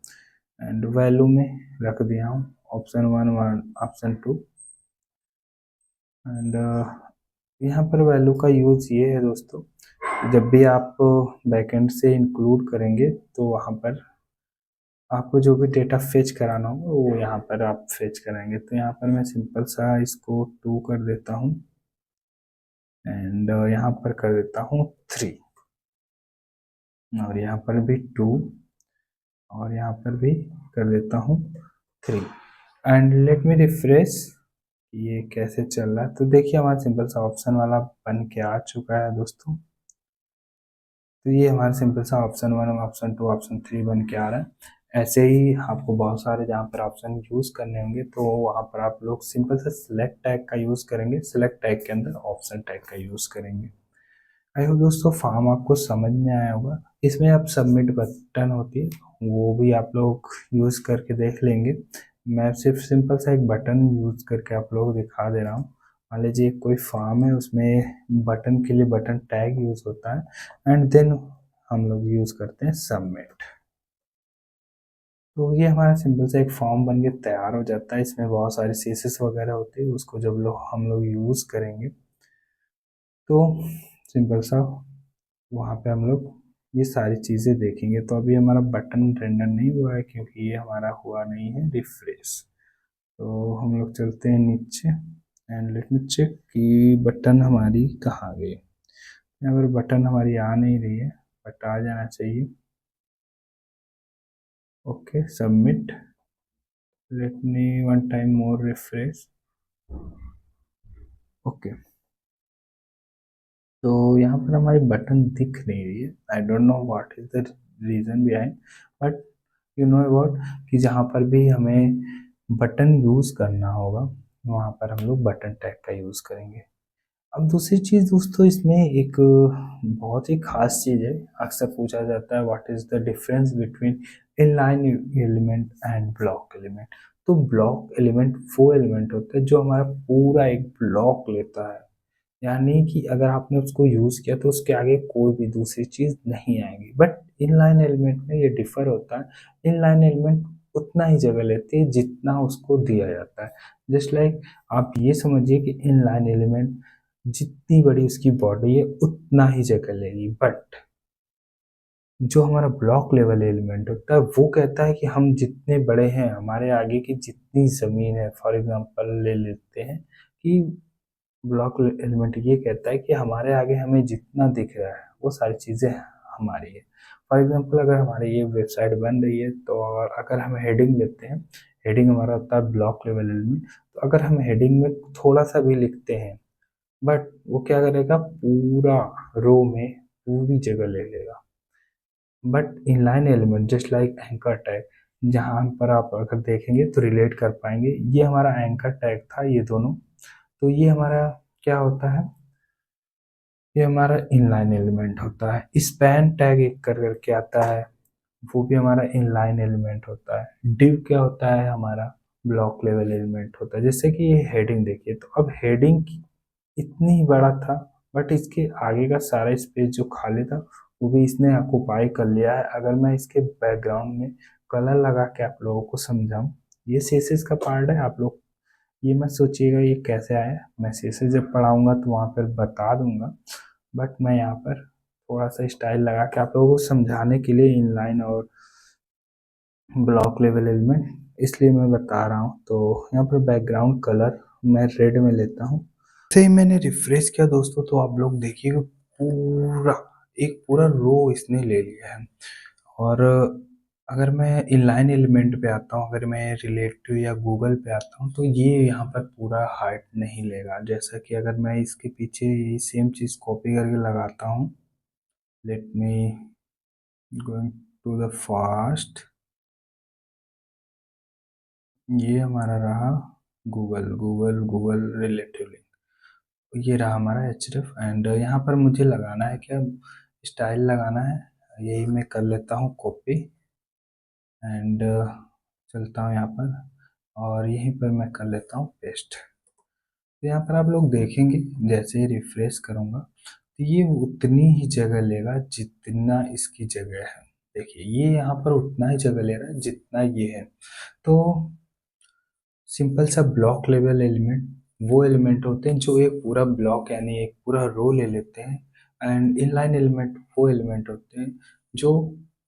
एंड वैल्यू में रख दिया हूँ ऑप्शन 1, ऑप्शन 2। एंड यहाँ पर वैल्यू का यूज़ ये है दोस्तों, जब भी आप बैकएंड से इंक्लूड करेंगे तो वहाँ पर आपको जो भी डेटा फेच कराना होगा वो यहाँ पर आप फेच कराएंगे। तो यहाँ पर मैं सिंपल सा इसको 2 कर देता हूँ एंड यहाँ पर कर देता हूँ 3, और यहाँ पर भी 2, और यहाँ पर भी कर देता हूँ 3। एंड लेट मी रिफ्रेश, ये कैसे चल रहा है। तो देखिए हमारा सिंपल सा ऑप्शन वाला बन के आ चुका है दोस्तों। तो ये हमारा सिंपल सा ऑप्शन 1, ऑप्शन 2, ऑप्शन 3 बन के आ रहा है। ऐसे ही आपको बहुत सारे जहाँ पर ऑप्शन यूज़ करने होंगे तो वहाँ पर आप लोग सिंपल सा सिलेक्ट टैग का यूज़ करेंगे, सिलेक्ट टैग के अंदर ऑप्शन टैग का यूज़ करेंगे। आई होप दोस्तों फॉर्म आपको समझ में आया होगा। इसमें आप सबमिट बटन होती है, वो भी आप लोग यूज़ करके देख लेंगे। मैं सिर्फ सिंपल सा एक बटन यूज़ करके आप लोगों को दिखा दे रहा हूँ। मान लीजिए कोई फॉर्म है, उसमें बटन के लिए बटन टैग यूज़ होता है एंड देन हम लोग यूज़ करते हैं सबमिट। तो ये हमारा सिंपल सा एक फॉर्म बन के तैयार हो जाता है। इसमें बहुत सारे सीएसएस वगैरह होते हैं, उसको जब हम लोग यूज़ करेंगे तो सिंपल सा वहाँ पे हम लोग ये सारी चीज़ें देखेंगे। तो अभी हमारा बटन रेंडर नहीं हुआ है क्योंकि ये हमारा हुआ नहीं है रिफ्रेश। तो हम लोग चलते हैं नीचे एंड लेट मी चेक कि बटन हमारी कहाँ गई। यहाँ पर बटन हमारी आ नहीं रही है, बट आ जाना चाहिए। Okay, submit. Let me one time मोर रिफ्रेश। ओके, तो यहाँ पर हमारी बटन दिख नहीं रही है। I don't know what is the reason behind, but you know about कि जहाँ पर भी हमें बटन यूज़ करना होगा वहाँ पर हम लोग बटन टैग का यूज़ करेंगे। अब दूसरी चीज़ दोस्तों, इसमें एक बहुत ही खास चीज़ है, अक्सर पूछा जाता है what is the difference between inline element and block element. तो ब्लॉक एलिमेंट वो एलिमेंट होता है जो हमारा पूरा एक ब्लॉक लेता है, यानी कि अगर आपने उसको यूज़ किया तो उसके आगे कोई भी दूसरी चीज़ नहीं आएगी। बट इनलाइन एलिमेंट में ये डिफ़र होता है। इनलाइन एलिमेंट उतना ही जगह लेती है जितना उसको दिया जाता है। जस्ट लाइक आप ये समझिए कि इनलाइन एलिमेंट जितनी बड़ी उसकी बॉडी है उतना ही जगह लेगी। बट जो हमारा ब्लॉक लेवल एलिमेंट होता है वो कहता है कि हम जितने बड़े हैं, हमारे आगे की जितनी ज़मीन है, फॉर एग्ज़ाम्पल ले लेते हैं कि ब्लॉक एलिमेंट ये कहता है कि हमारे आगे हमें जितना दिख रहा है वो सारी चीज़ें हमारी है। फॉर एग्ज़ाम्पल अगर हमारी ये वेबसाइट बन रही है तो अगर हम हेडिंग लेते हैं, हेडिंग हमारा होता है ब्लॉक लेवल एलिमेंट। तो अगर हम हेडिंग में थोड़ा-सा भी लिखते हैं, बट वो क्या करेगा, पूरा रो में पूरी जगह ले लेगा। But inline element just like anchor tag, जहाँ पर आप अगर देखेंगे तो रिलेट कर पाएंगे, ये हमारा एंकर टैग था ये दोनों। तो ये हमारा क्या होता है, ये हमारा इनलाइन एलिमेंट होता है। स्पैन टैग एक कर करके आता है, वो भी हमारा इनलाइन एलिमेंट होता है। डिव क्या होता है, हमारा ब्लॉक लेवल एलिमेंट होता है। जैसे कि ये हेडिंग देखिए, तो अब हेडिंग इतनी ही बड़ा था, बट इसके आगे का सारा स्पेस जो खाली था वो भी इसने ऑक्युपाई कर लिया है। अगर मैं इसके बैकग्राउंड में कलर लगा के आप लोगों को समझाऊं, ये सीएसएस का पार्ट है। आप लोग ये मत सोचिएगा ये कैसे आया, मैं सीएसएस जब पढ़ाऊंगा तो वहाँ पर बता दूंगा। बट मैं यहाँ पर थोड़ा सा स्टाइल लगा के आप लोगों को समझाने के लिए इनलाइन और ब्लॉक लेवल एलिमेंट इसलिए मैं बता रहा हूँ। तो यहाँ पर बैकग्राउंड कलर मैं रेड में लेता हूँ। से ही मैंने रिफ्रेश किया दोस्तों, तो आप लोग देखिए पूरा एक पूरा रो इसने ले लिया है। और अगर मैं इनलाइन एलिमेंट पे आता हूँ, अगर मैं रिलेटिव या गूगल पे आता हूँ, तो ये यहाँ पर पूरा हाइट नहीं लेगा। जैसा कि अगर मैं इसके पीछे यही सेम चीज़ कॉपी करके लगाता हूँ, let me going to the fast, ये हमारा रहा Google Google Google relative link. ये रहा हमारा एचरेफ, एंड यहाँ पर मुझे लगाना है क्या, स्टाइल लगाना है। यही मैं कर लेता हूँ कॉपी, एंड चलता हूँ यहाँ पर और यहीं पर मैं कर लेता हूँ पेस्ट। तो यहाँ पर आप लोग देखेंगे जैसे ही रिफ्रेश करूँगा तो ये उतनी ही जगह लेगा जितना इसकी जगह है। देखिए ये यहाँ पर उतना ही जगह ले रहा है जितना ये है। तो सिंपल सा ब्लॉक लेवल एलिमेंट वो एलिमेंट होते हैं जो एक पूरा ब्लॉक यानी एक पूरा रो ले लेते हैं। एंड इनलाइन एलिमेंट वो एलिमेंट होते हैं जो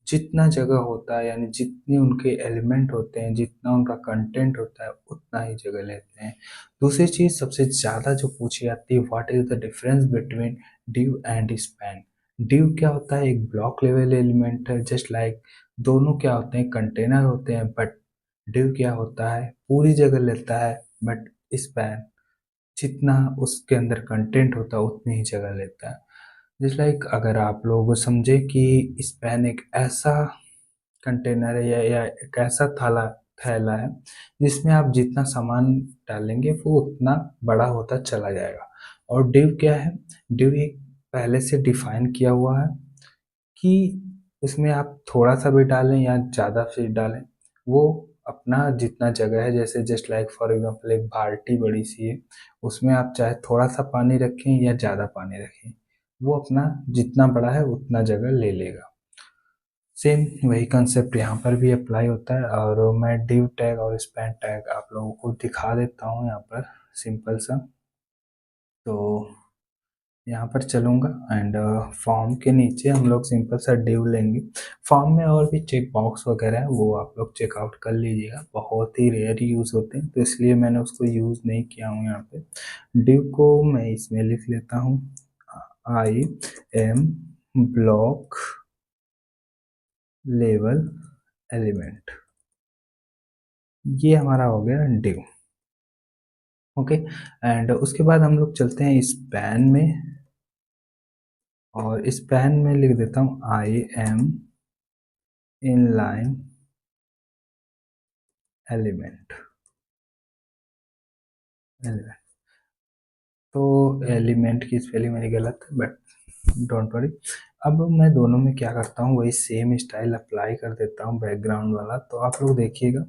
जितना जगह होता है यानी जितने उनके एलिमेंट होते हैं, जितना उनका कंटेंट होता है उतना ही जगह लेते हैं। दूसरी चीज़ सबसे ज़्यादा जो पूछी जाती है, what is the difference between div and span. Div क्या होता है, एक ब्लॉक लेवल एलिमेंट है, जस्ट लाइक दोनों क्या होते हैं, कंटेनर होते हैं। बट डिव क्या होता है, पूरी जगह लेता है। बट स्पैन जितना उसके अंदर कंटेंट होता है उतनी ही जगह लेता है। जस्ट लाइक अगर आप लोग समझे कि स्पैन एक ऐसा कंटेनर है या एक ऐसा थाला थैला है जिसमें आप जितना सामान डालेंगे वो उतना बड़ा होता चला जाएगा। और डिव क्या है, डिव एक पहले से डिफाइन किया हुआ है कि उसमें आप थोड़ा सा भी डालें या ज़्यादा से डालें, वो अपना जितना जगह है, जैसे जस्ट लाइक फॉर एग्जांपल एक बाल्टी बड़ी सी है, उसमें आप चाहे थोड़ा सा पानी रखें या ज़्यादा पानी रखें, वो अपना जितना बड़ा है उतना जगह ले लेगा। सेम वही कंसेप्ट यहाँ पर भी अप्लाई होता है। और मैं डिव टैग और स्पैन टैग आप लोगों को दिखा देता हूँ यहाँ पर सिंपल सा। तो यहाँ पर चलूँगा एंड फॉर्म के नीचे हम लोग सिंपल सा डिव लेंगे। फॉर्म में और भी चेक बॉक्स वगैरह है, वो आप लोग चेकआउट कर लीजिएगा, बहुत ही रेयर यूज़ होते हैं तो इसलिए मैंने उसको यूज़ नहीं किया हूँ यहाँ पे। डिव को मैं इसमें लिख लेता हूँ I am block level element, ये हमारा हो गया डिव। ओके, एंड उसके बाद हम लोग चलते हैं स्पैन में, और स्पैन में लिख देता हूँ I am inline element element. तो एलिमेंट की स्पेलिंग मेरी गलत है बट डोंट वरी। अब मैं दोनों में क्या करता हूँ, वही सेम स्टाइल अप्लाई कर देता हूँ बैकग्राउंड वाला। तो आप लोग देखिएगा,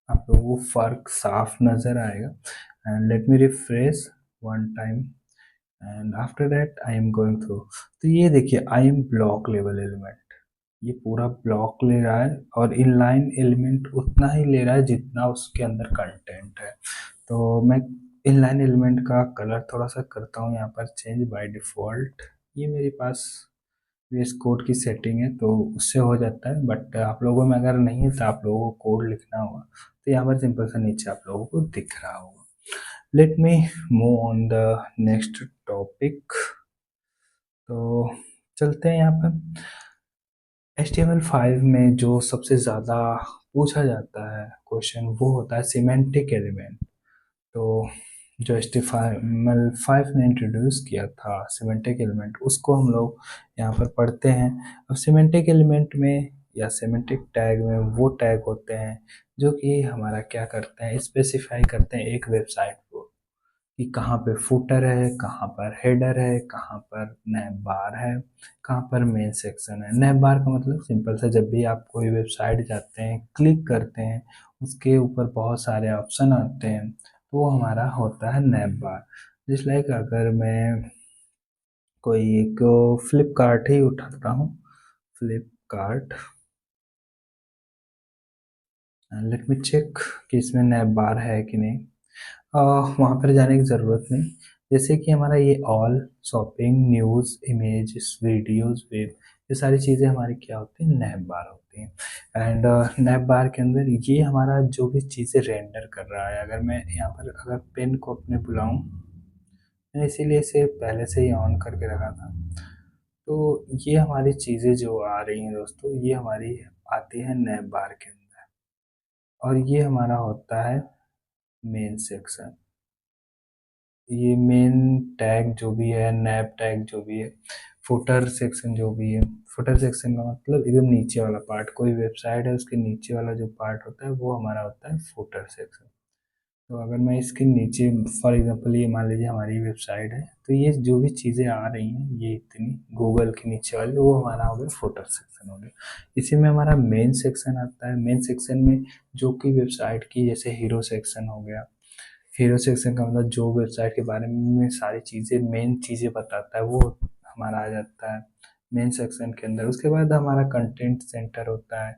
आप लोगों को फ़र्क साफ नज़र आएगा। And let me refresh one time, and after that I am going through. तो ये देखिए I am block level element, ये पूरा ब्लॉक ले रहा है और इनलाइन एलिमेंट उतना ही ले रहा है जितना उसके अंदर कंटेंट है। तो मैं इनलाइन एलिमेंट का कलर थोड़ा सा करता हूँ यहाँ पर चेंज बाय डिफ़ॉल्ट। ये मेरे पास VS कोड की सेटिंग है तो उससे हो जाता है, बट आप लोगों में अगर नहीं है तो आप लोगों को कोड लिखना होगा। तो यहाँ पर सिंपल सा नीचे आप लोगों को दिख रहा होगा। Let me move on the next topic. तो चलते हैं यहाँ पर HTML5 में जो सबसे ज़्यादा पूछा जाता है क्वेश्चन वो होता है सिमेंटिक एलिमेंट। तो जो HTML5 ने इंट्रोड्यूस किया था सिमेंटिक एलिमेंट, उसको हम लोग यहाँ पर पढ़ते हैं। अब सिमेंटिक एलिमेंट में या सिमेंटिक टैग में वो टैग होते हैं जो कि हमारा क्या करते हैं, स्पेसिफाई करते हैं एक वेबसाइट को कि कहाँ पे फुटर है, कहाँ पर हेडर है, कहाँ पर नैब बार है, कहाँ पर मेन सेक्शन है। नैब बार का मतलब सिंपल सा, जब भी आप कोई वेबसाइट जाते हैं क्लिक करते हैं उसके ऊपर बहुत सारे ऑप्शन आते हैं तो वो हमारा होता है नैब बार। जिस लाइक अगर मैं कोई एक फ्लिपकार्ट ही उठाता हूँ, फ्लिपकार्ट, लेट मी चेक कि इसमें नैब बार है कि नहीं। वहाँ पर जाने की ज़रूरत नहीं। जैसे कि हमारा ये all, shopping, news, image, videos, web, ये सारी चीज़ें हमारी क्या होती हैं, नैब बार होती हैं। एंड नैब बार के अंदर ये हमारा जो भी चीज़ें रेंडर कर रहा है, अगर मैं यहाँ पर अगर पेन को अपने बुलाऊँ, मैंने इसीलिए इसे पहले से ही ऑन करके रखा था। तो ये हमारी चीज़ें जो आ रही हैं दोस्तों, ये हमारी आती है नैब बार के अंदर और ये हमारा होता है मेन सेक्शन। ये मेन टैग जो भी है, नैब टैग जो भी है, फुटर सेक्शन जो भी है, फुटर सेक्शन का मतलब एकदम नीचे वाला पार्ट, कोई वेबसाइट है उसके नीचे वाला जो पार्ट होता है वो हमारा होता है फुटर सेक्शन। तो अगर मैं इसके नीचे, फॉर एग्जांपल ये मान लीजिए हमारी वेबसाइट है, तो ये जो भी चीज़ें आ रही हैं ये इतनी गूगल के नीचे वाली, वो हमारा हो गया फुटर सेक्शन हो गया। इसी में हमारा मेन सेक्शन आता है। मेन सेक्शन में जो कि वेबसाइट की, जैसे हीरो सेक्शन हो गया, हीरो सेक्शन का मतलब जो वेबसाइट के बारे में सारी चीज़ें, मेन चीज़ें बताता है वो हमारा आ जाता है मेन सेक्शन के अंदर। उसके बाद हमारा कंटेंट सेंटर होता है।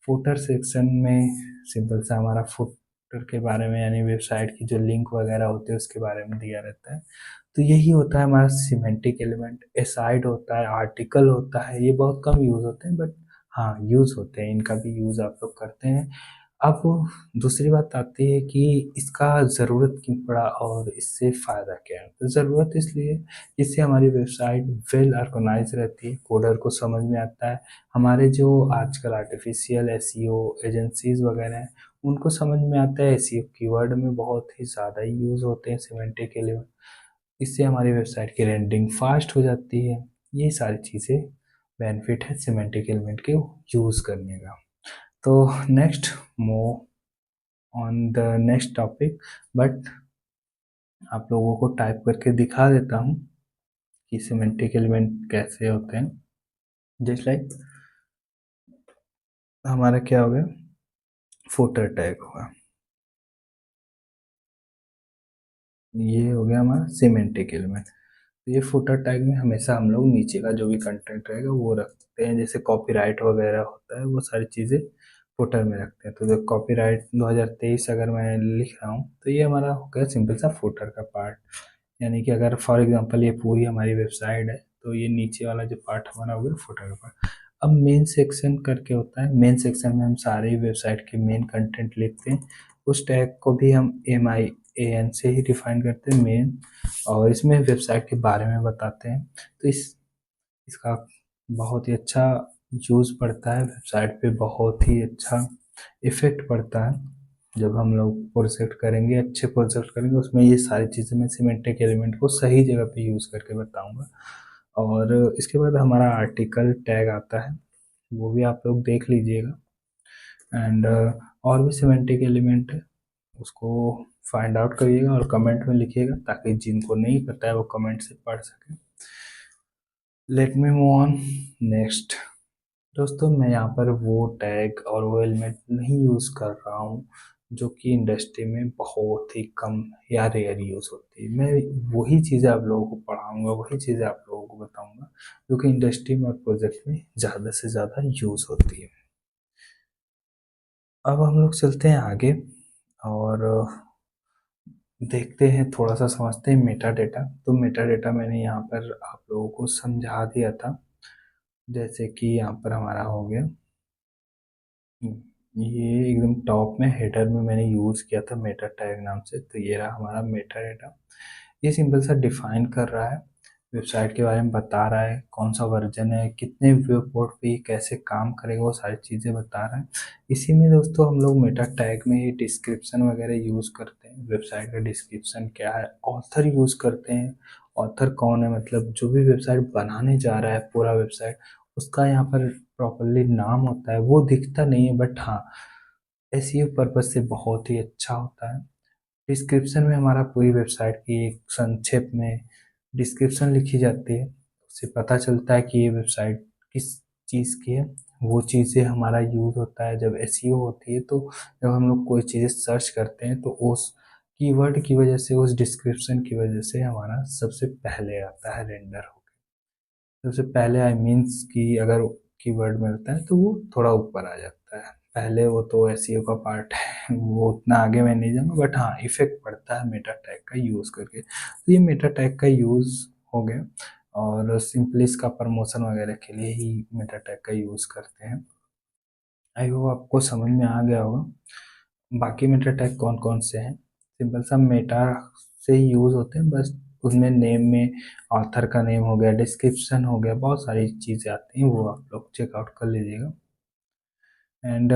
फुटर सेक्शन में सिंपल सा हमारा फुटर के बारे में, यानी वेबसाइट की जो लिंक वगैरह होते हैं उसके बारे में दिया रहता है। तो यही होता है हमारा सिमेंटिक एलिमेंट। एसाइड होता है, आर्टिकल होता है, ये बहुत कम यूज़ होते हैं बट हाँ यूज़ होते हैं, इनका भी यूज़ आप लोग करते हैं। अब दूसरी बात आती है कि इसका ज़रूरत क्यों पड़ा और इससे फ़ायदा क्या है? तो ज़रूरत इसलिए, इससे हमारी वेबसाइट वेल ऑर्गेनाइज़ रहती है, कोडर को समझ में आता है। हमारे जो आजकल आर्टिफ़िशियल एसईओ एजेंसीज़ वगैरह हैं, उनको समझ में आता है। एसईओ कीवर्ड में बहुत ही ज़्यादा ही यूज़ होते हैं सिमेंटिक एलिमेंट। इससे हमारी वेबसाइट की रेंडरिंग फ़ास्ट हो जाती है। ये सारी चीज़ें बेनिफिट है सिमेंटिक एलिमेंट के यूज़ करने का। तो next move on the next topic, but आप लोगों को टाइप करके दिखा देता हूँ कि सिमेंटिक एलिमेंट कैसे होते हैं। जस्ट लाइक हमारा क्या हो गया, फुटर टैग होगा, ये हो गया हमारा सिमेंटिक एलिमेंट। तो ये फुटर टैग में हमेशा हम लोग नीचे का जो भी कंटेंट रहेगा वो रखते हैं, जैसे कॉपीराइट वगैरह होता है वो सारी चीज़ें फुटर में रखते हैं। तो जो कॉपीराइट 2023 अगर मैं लिख रहा हूँ तो ये हमारा हो गया सिंपल सा फुटर का पार्ट। यानी कि अगर फॉर एग्जांपल ये पूरी हमारी वेबसाइट है तो ये नीचे वाला जो पार्ट हमारा हो गया फुटर का पार्ट। अब मेन सेक्शन करके होता है, मेन सेक्शन में हम सारे वेबसाइट के मेन कंटेंट लिखते हैं। उस टैग को भी हम MIAN से ही डिफाइन करते हैं, मेन, और इसमें वेबसाइट के बारे में बताते हैं। तो इसका बहुत ही अच्छा यूज़ पड़ता है वेबसाइट पे, बहुत ही अच्छा इफ़ेक्ट पड़ता है जब हम लोग प्रोजेक्ट करेंगे, अच्छे प्रोजेक्ट करेंगे उसमें ये सारी चीज़ें मैं सिमेंटिक एलिमेंट को सही जगह पे यूज़ करके बताऊंगा। और इसके बाद हमारा आर्टिकल टैग आता है, वो भी आप लोग देख लीजिएगा। एंड और भी सिमेंटिक एलिमेंट है, उसको फाइंड आउट करिएगा और कमेंट में लिखिएगा ताकि जिनको नहीं पता है वो कमेंट से पढ़ सकें। Let me move on next. दोस्तों मैं यहाँ पर वो टैग और वो एलिमेंट नहीं यूज़ कर रहा हूँ जो कि इंडस्ट्री में बहुत ही कम या रेयर यूज़ होती है। मैं वही चीज़ें आप लोगों को पढ़ाऊँगा, वही चीज़ें आप लोगों को बताऊँगा जो कि इंडस्ट्री में और प्रोजेक्ट में ज़्यादा से ज़्यादा यूज़ होती है। अब हम लोग चलते हैं आगे और देखते हैं, थोड़ा-सा समझते हैं मेटा डेटा। तो मेटा डेटा मैंने यहाँ पर आप लोगों को समझा दिया था। जैसे कि यहाँ पर हमारा हो गया, ये एकदम टॉप में हेडर में मैंने यूज़ किया था मेटा टैग नाम से। तो ये रहा हमारा मेटा डेटा। ये सिंपल सा डिफाइन कर रहा है, वेबसाइट के बारे में बता रहा है, कौन सा वर्जन है, कितने व्यू पोर्ट पे ये कैसे काम करेगा, वो सारी चीज़ें बता रहा है। इसी में दोस्तों हम लोग मेटा टैग में ही डिस्क्रिप्शन वगैरह यूज़ करते हैं। वेबसाइट का डिस्क्रिप्शन क्या है, ऑथर यूज़ करते हैं। ऑथर कौन है, मतलब जो भी वेबसाइट बनाने जा रहा है पूरा वेबसाइट, उसका यहाँ पर प्रॉपरली नाम होता है। वो दिखता नहीं है बट हाँ, एसईओ पर्पज से बहुत ही अच्छा होता है। डिस्क्रिप्शन में हमारा पूरी वेबसाइट की एक संक्षेप में डिस्क्रिप्शन लिखी जाती है। उससे पता चलता है कि ये वेबसाइट किस चीज़ की है। वो चीज़ें हमारा यूज़ होता है जब एसईओ होती है। तो जब हम लोग कोई चीज़ें सर्च करते हैं तो उस कीवर्ड की वजह से, उस डिस्क्रिप्शन की वजह से हमारा सबसे पहले आता है रेंडर होकर। सबसे पहले आई मीन्स कि अगर कीवर्ड मिलता है तो वो थोड़ा ऊपर आ जाता है पहले। वो तो एसईओ का पार्ट है, वो उतना आगे मैं नहीं जाऊँगा बट हाँ, इफेक्ट पड़ता है मेटा टैग का यूज़ करके। तो ये मेटा टैग का यूज़ हो गया, और सिंपली इसका प्रमोशन वगैरह के लिए ही मेटा टैग का यूज़ करते हैं। आई होप आपको समझ में आ गया होगा। बाकी मेटा टैग कौन कौन से हैं, सिंपल सा मेटा से ही यूज़ होते हैं बस। उसमें नेम में ऑथर का नेम हो गया, डिस्क्रिप्शन हो गया, बहुत सारी चीज़ें आती हैं, वो आप लोग चेकआउट कर लीजिएगा। एंड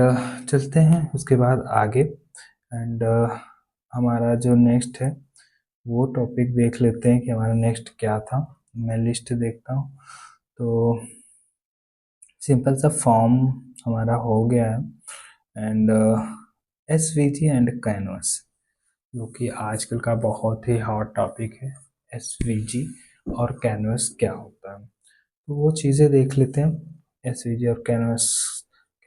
चलते हैं उसके बाद आगे। एंड हमारा जो नेक्स्ट है वो टॉपिक देख लेते हैं कि हमारा नेक्स्ट क्या था। मैं लिस्ट देखता हूँ। तो सिंपल सा फॉर्म हमारा हो गया है। And S V ji and canvas, जो कि आजकल का बहुत ही हॉट टॉपिक है। एस वी जी और कैनवस क्या होता है, तो वो चीज़ें देख लेते हैं। एस वी जी और कैनवस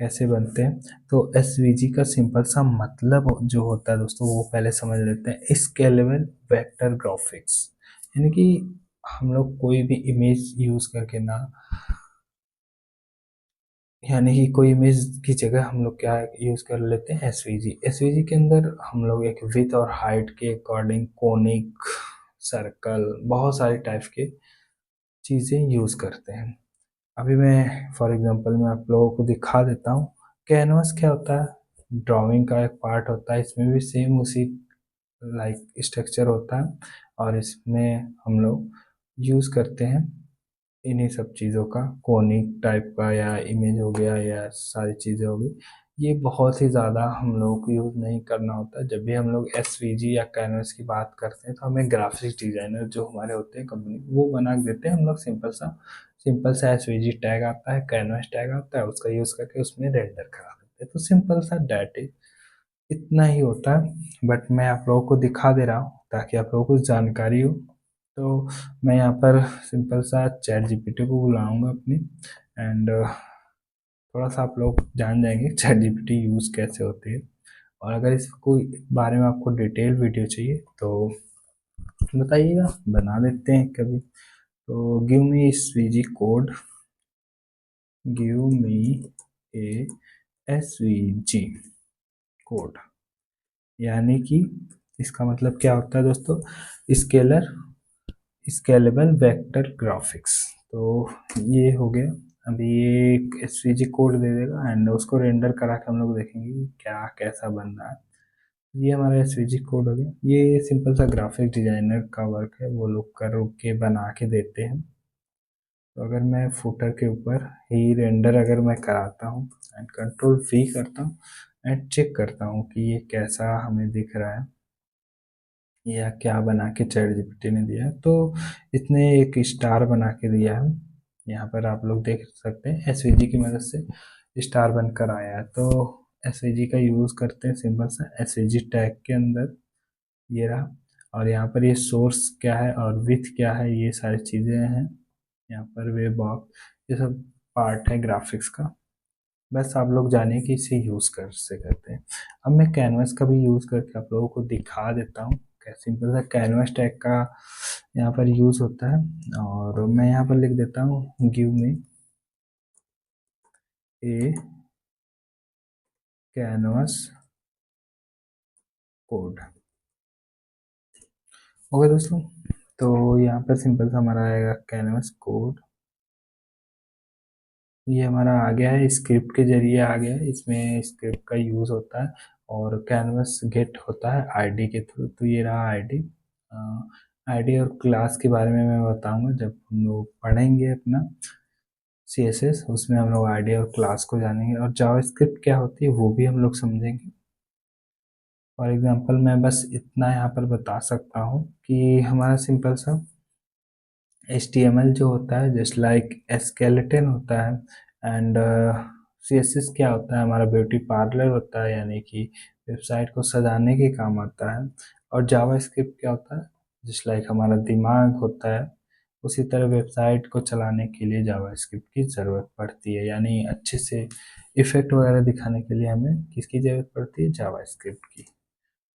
कैसे बनते हैं। तो एस वी जी का सिंपल सा मतलब जो होता है दोस्तों, वो पहले समझ लेते हैं। स्केलेबल वेक्टर ग्राफिक्स, यानी कि हम लोग कोई भी इमेज यूज़ करके ना, यानी कि कोई इमेज की जगह हम लोग क्या यूज़ कर लेते हैं, एसवीजी। एसवीजी के अंदर हम लोग एक विथ और हाइट के अकॉर्डिंग कोनिक, सर्कल, बहुत सारे टाइप के चीज़ें यूज़ करते हैं। अभी मैं फॉर एग्जांपल मैं आप लोगों को दिखा देता हूँ। कैनवस क्या होता है, ड्राइंग का एक पार्ट होता है। इसमें भी सेम उसी लाइक स्ट्रक्चर होता है, और इसमें हम लोग यूज़ करते हैं इन्हीं सब चीज़ों का, कोनिक टाइप का या इमेज हो गया या सारी चीज़ें हो गई। ये बहुत ही ज़्यादा हम लोगों को यूज़ नहीं करना होता। जब भी हम लोग एसवीजी या कैनवस की बात करते हैं तो हमें ग्राफिक्स डिज़ाइनर जो हमारे होते हैं कंपनी, वो बना के देते हैं। हम लोग सिंपल सा एसवीजी टैग आता है, कैनवस टैग आता है, उसका यूज़ करके उसमें रेंडर करा देते हैं। तो सिंपल सा डैट इज, इतना ही होता है। बट मैं आप लोगों को दिखा दे रहा हूँ ताकि आप लोगों को जानकारी हो। तो मैं यहाँ पर सिंपल सा चैट जीपीटी को बुलाऊंगा अपनी। एंड थोड़ा सा आप लोग जान जाएंगे चैट जीपीटी यूज़ कैसे होती है। और अगर इसको बारे में आपको डिटेल वीडियो चाहिए तो बताइएगा, बना देते हैं कभी। तो give me SVG code, give me a SVG code, यानी कि इसका मतलब क्या होता है दोस्तों, स्केलर स्केलेबल वेक्टर ग्राफिक्स। तो ये हो गया। अभी ये एक एसवीजी कोड दे देगा एंड उसको रेंडर करा के हम लोग देखेंगे कि क्या कैसा बन रहा है। ये हमारा एसवीजी कोड हो गया। ये सिंपल सा ग्राफिक डिजाइनर का वर्क है, वो लोग कर के बना के देते हैं। तो अगर मैं फुटर के ऊपर ही रेंडर अगर मैं कराता हूँ एंड कंट्रोल V करता हूँ एंड चेक करता हूँ कि ये कैसा हमें दिख रहा है या क्या बना के चैट जीपीटी ने दिया है, तो इसने एक स्टार बना के दिया है। यहाँ पर आप लोग देख सकते हैं एसवीजी की मदद से स्टार बनकर आया है। तो एसवीजी का यूज़ करते हैं सिंपल सा एसवीजी टैग के अंदर, ये रहा। और यहाँ पर ये सोर्स क्या है और विथ क्या है, ये सारी चीज़ें हैं। यहाँ पर वे बॉक्स, ये सब पार्ट है ग्राफिक्स का। बस आप लोग जानिए कि इसे यूज़ कर से करते हैं। अब मैं कैनवास का भी यूज़ करके आप लोगों को दिखा देता हूँ। सिंपल सा कैनवास टैग का यहाँ पर यूज़ होता है, और मैं यहाँ पर लिख देता हूँ गिव मी ए कैनवास कोड। ओके दोस्तों, तो यहाँ पर सिंपल सा हमारा आएगा कैनवास कोड। ये हमारा आ गया है, स्क्रिप्ट के जरिए आ गया है। इसमें स्क्रिप्ट का यूज़ होता है और कैनवस गेट होता है आईडी के थ्रू। तो ये रहा आईडी। आईडी और क्लास के बारे में मैं बताऊंगा जब हम लोग पढ़ेंगे अपना सीएसएस, उसमें हम लोग आईडी और क्लास को जानेंगे, और जावास्क्रिप्ट क्या होती है वो भी हम लोग समझेंगे। फॉर एग्जांपल मैं बस इतना यहाँ पर बता सकता हूँ कि हमारा सिंपल सा HTML जो होता है जस्ट लाइक स्केलेटन होता है, एंड CSS क्या होता है, हमारा ब्यूटी पार्लर होता है, यानी कि वेबसाइट को सजाने के काम आता है। और जावास्क्रिप्ट क्या होता है, जस्ट लाइक हमारा दिमाग होता है। उसी तरह वेबसाइट को चलाने के लिए जावास्क्रिप्ट की ज़रूरत पड़ती है, यानी अच्छे से इफ़ेक्ट वगैरह दिखाने के लिए हमें किसकी ज़रूरत पड़ती है, जावास्क्रिप्ट की।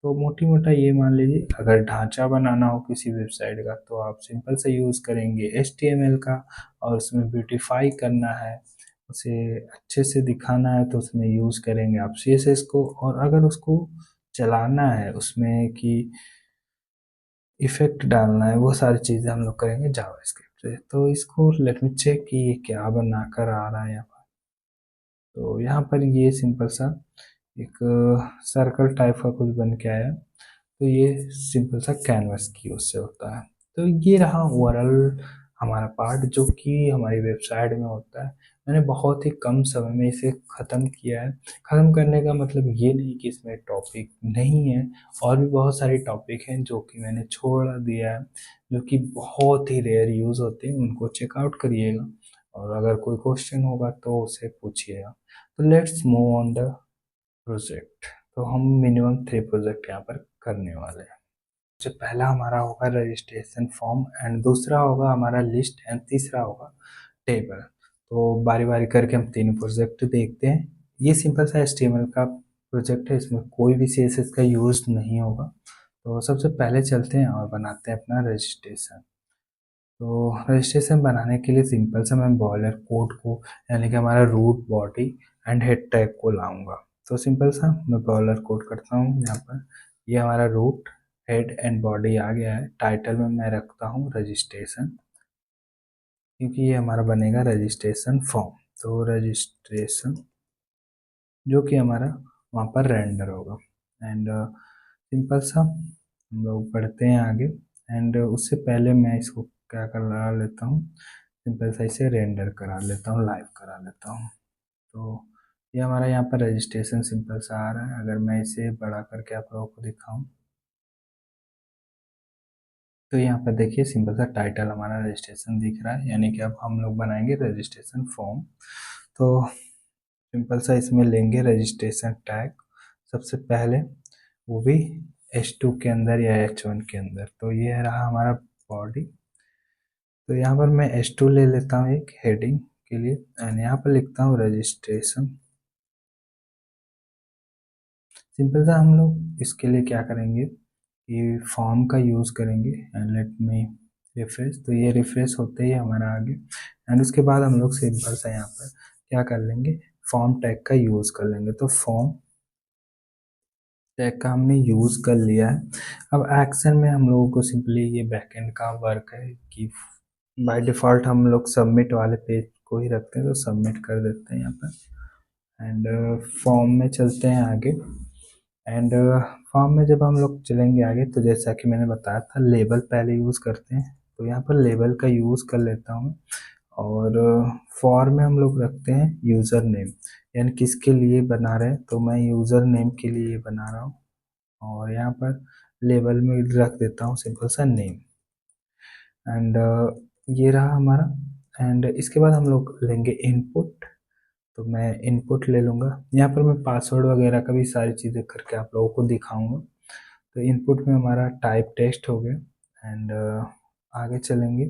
तो मोटी मोटा ये मान लीजिए, अगर ढांचा बनाना हो किसी वेबसाइट का तो आप सिंपल से यूज़ करेंगे HTML का, और उसमें ब्यूटीफाई करना है, उसे अच्छे से दिखाना है तो उसमें यूज़ करेंगे आप CSS को। और अगर उसको चलाना है उसमें कि इफ़ेक्ट डालना है, वो सारी चीज़ें हम लोग करेंगे जावास्क्रिप्ट से। तो इसको लेट मी चेक कि ये क्या बना कर आ रहा है यहाँ पर। तो यहाँ पर ये सिंपल सा एक सर्कल टाइप का कुछ बन के आया। तो ये सिंपल सा कैनवस की उससे होता है। तो ये रहा ओवरऑल हमारा पार्ट जो कि हमारी वेबसाइट में होता है। मैंने बहुत ही कम समय में इसे ख़त्म किया है। ख़त्म करने का मतलब ये नहीं कि इसमें टॉपिक नहीं है, और भी बहुत सारे टॉपिक हैं जो कि मैंने छोड़ दिया है, जो कि बहुत ही रेयर यूज़ होते हैं। उनको चेकआउट करिएगा, और अगर कोई क्वेश्चन होगा तो उसे पूछिएगा। तो let's move on the project. तो हम मिनिमम 3 प्रोजेक्ट यहाँ पर करने वाले हैं। जो पहला हमारा होगा रजिस्ट्रेशन फॉर्म, एंड दूसरा होगा हमारा लिस्ट, एंड तीसरा होगा टेबल। तो बारी बारी करके हम तीन प्रोजेक्ट देखते हैं। ये सिंपल सा HTML का प्रोजेक्ट है, इसमें कोई भी CSS का यूज़ नहीं होगा। तो सबसे पहले चलते हैं और बनाते हैं अपना रजिस्ट्रेशन। तो रजिस्ट्रेशन बनाने के लिए सिंपल सा मैं बॉयलर कोड को, यानी कि हमारा root, body and head tag को लाऊंगा। तो सिंपल सा मैं बॉयलर कोड करता हूँ यहाँ पर। ये हमारा रूट, हेड एंड बॉडी आ गया है। टाइटल में मैं रखता हूँ रजिस्ट्रेशन, क्योंकि ये हमारा बनेगा रजिस्ट्रेशन फॉर्म। तो रजिस्ट्रेशन जो कि हमारा वहाँ पर रेंडर होगा। एंड सिंपल सा हम लोग बढ़ते हैं आगे। एंड उससे पहले मैं इसको क्या करा लेता हूँ, सिंपल सा इसे रेंडर करा लेता हूँ, लाइव करा लेता हूँ। तो ये हमारा यहाँ पर रजिस्ट्रेशन सिंपल सा आ रहा है। अगर मैं इसे बड़ा करके आप लोगों को दिखाऊं तो यहाँ पर देखिए सिंपल सा टाइटल हमारा रजिस्ट्रेशन दिख रहा है, यानी कि अब हम लोग बनाएंगे रजिस्ट्रेशन फॉर्म। तो सिंपल सा इसमें लेंगे रजिस्ट्रेशन टैग सबसे पहले, वो भी H2 के अंदर या H1 के अंदर। तो ये रहा हमारा बॉडी। तो यहाँ पर मैं H2 ले लेता हूँ एक हेडिंग के लिए, एंड यहाँ पर लिखता हूँ रजिस्ट्रेशन। सिंपल सा हम लोग इसके लिए क्या करेंगे कि फॉर्म का यूज़ करेंगे, एंड लेट मी रिफ्रेश। तो ये रिफ्रेश होते ही हमारा आगे, एंड उसके बाद हम लोग सिंपल सा यहाँ पर क्या कर लेंगे, फॉर्म टैग का यूज़ कर लेंगे। तो फॉर्म टैग का हमने यूज़ कर लिया है। अब एक्शन में हम लोगों को सिंपली ये बैकएंड का वर्क है कि बाय डिफ़ॉल्ट हम लोग सबमिट वाले पेज को ही रखते हैं, तो सबमिट कर देते हैं यहाँ पर। एंड फॉर्म में चलते हैं आगे। एंड फॉर्म में जब हम लोग चलेंगे आगे, तो जैसा कि मैंने बताया था लेबल पहले यूज़ करते हैं, तो यहाँ पर लेबल का यूज़ कर लेता हूँ। और फॉर में हम लोग रखते हैं यूज़र नेम, यानी किसके लिए बना रहे हैं, तो मैं यूज़र नेम के लिए बना रहा हूँ। और यहाँ पर लेबल में रख देता हूँ सिंपल सा नेम। एंड ये रहा हमारा। एंड इसके बाद हम लोग लेंगे इनपुट। तो मैं इनपुट ले लूँगा। यहाँ पर मैं पासवर्ड वगैरह का भी सारी चीज़ें करके आप लोगों को दिखाऊंगा। तो इनपुट में हमारा टाइप टेस्ट हो गया। एंड आगे चलेंगे,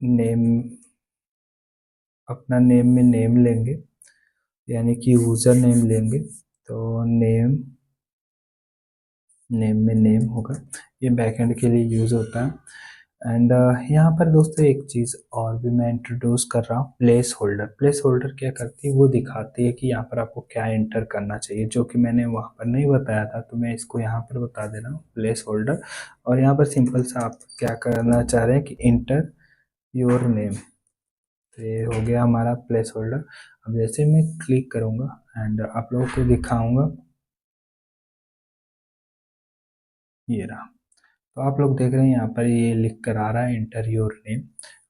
नेम, अपना नेम में नेम लेंगे। यानी कि यूज़र नेम लेंगे, तो नेम, नेम में नेम होगा, ये बैकएंड के लिए यूज़ होता है। एंड यहाँ पर दोस्तों एक चीज़ और भी मैं इंट्रोड्यूस कर रहा हूँ, प्लेस होल्डर। प्लेस होल्डर क्या करती है, वो दिखाती है कि यहाँ पर आपको क्या एंटर करना चाहिए, जो कि मैंने वहाँ पर नहीं बताया था, तो मैं इसको यहाँ पर बता दे रहा हूँ, प्लेस होल्डर। और यहाँ पर सिंपल सा आप क्या करना चाह रहे हैं कि इंटर योर नेम, तो ये हो गया हमारा प्लेस होल्डर। अब जैसे मैं क्लिक करूँगा एंड आप लोगों को दिखाऊँगा, ये रहा। तो आप लोग देख रहे हैं यहाँ पर ये लिख कर आ रहा है इंटर योर नेम,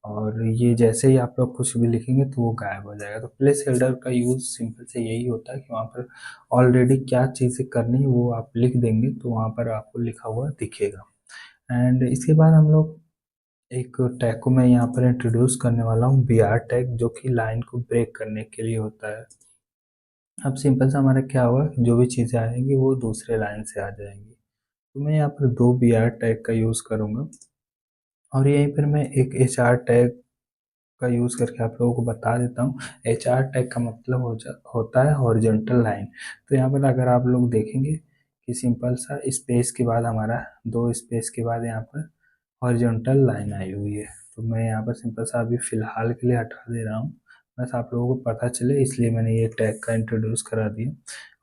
और ये जैसे ही आप लोग कुछ भी लिखेंगे तो वो गायब हो जाएगा। तो प्लेस होल्डर का यूज़ सिंपल से यही होता है कि वहाँ पर ऑलरेडी क्या चीज़ें करनी है वो आप लिख देंगे, तो वहाँ पर आपको लिखा हुआ दिखेगा। एंड इसके बाद हम लोग एक टैग को मैं यहाँ पर इंट्रोड्यूस करने वाला हूँ, बी आर टैग, जो कि लाइन को ब्रेक करने के लिए होता है। अब सिंपल सा हमारा क्या होगा, जो भी चीज़ें आएंगी वो दूसरे लाइन से आ जाएंगी। तो मैं यहाँ पर दो बी आर टैग का यूज़ करूँगा, और यहीं पर मैं एक एच आर टैग का यूज़ करके आप लोगों को बता देता हूँ। एच आर टैग का मतलब होता है हॉरिजॉन्टल लाइन। तो यहाँ पर अगर आप लोग देखेंगे कि सिंपल सा स्पेस के बाद हमारा, दो स्पेस के बाद यहाँ पर हॉरिजॉन्टल लाइन आई हुई है। तो मैं यहाँ पर सिंपल सा अभी फ़िलहाल के लिए हटा दे रहा हूँ, बस आप लोगों को पता चले इसलिए मैंने ये टैग का इंट्रोड्यूस करा दिया।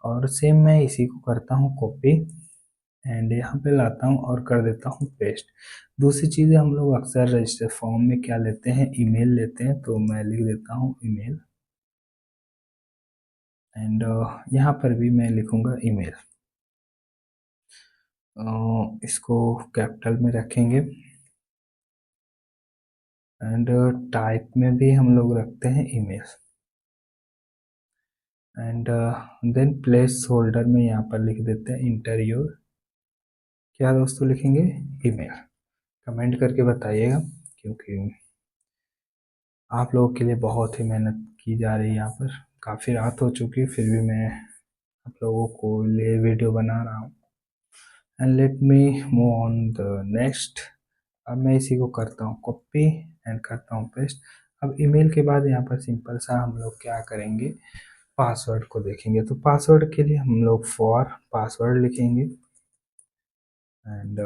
और सेम मैं इसी को करता हूँ कॉपी, एंड यहाँ पे लाता हूँ और कर देता हूँ पेस्ट। दूसरी चीज़ें हम लोग अक्सर रजिस्टर फॉर्म में क्या लेते हैं, ईमेल लेते हैं, तो मैं लिख देता हूँ ईमेल, एंड यहाँ पर भी मैं लिखूँगा ईमेल। इसको कैपिटल में रखेंगे, एंड टाइप में भी हम लोग रखते हैं email, and then place holder में यहाँ पर लिख देते हैं इंटर योर, क्या दोस्तों लिखेंगे, ईमेल। कमेंट करके बताइएगा, क्योंकि आप लोगों के लिए बहुत ही मेहनत की जा रही है यहाँ पर। काफ़ी रात हो चुकी है, फिर भी मैं आप लोगों को लिए वीडियो बना रहा हूँ। And let me move on the next. अब मैं इसी को करता हूँ कॉपी एंड करता हूँ पेस्ट। अब ईमेल के बाद यहाँ पर सिंपल सा हम लोग क्या करेंगे, पासवर्ड को देखेंगे। तो पासवर्ड के लिए हम लोग फॉर पासवर्ड लिखेंगे, एंड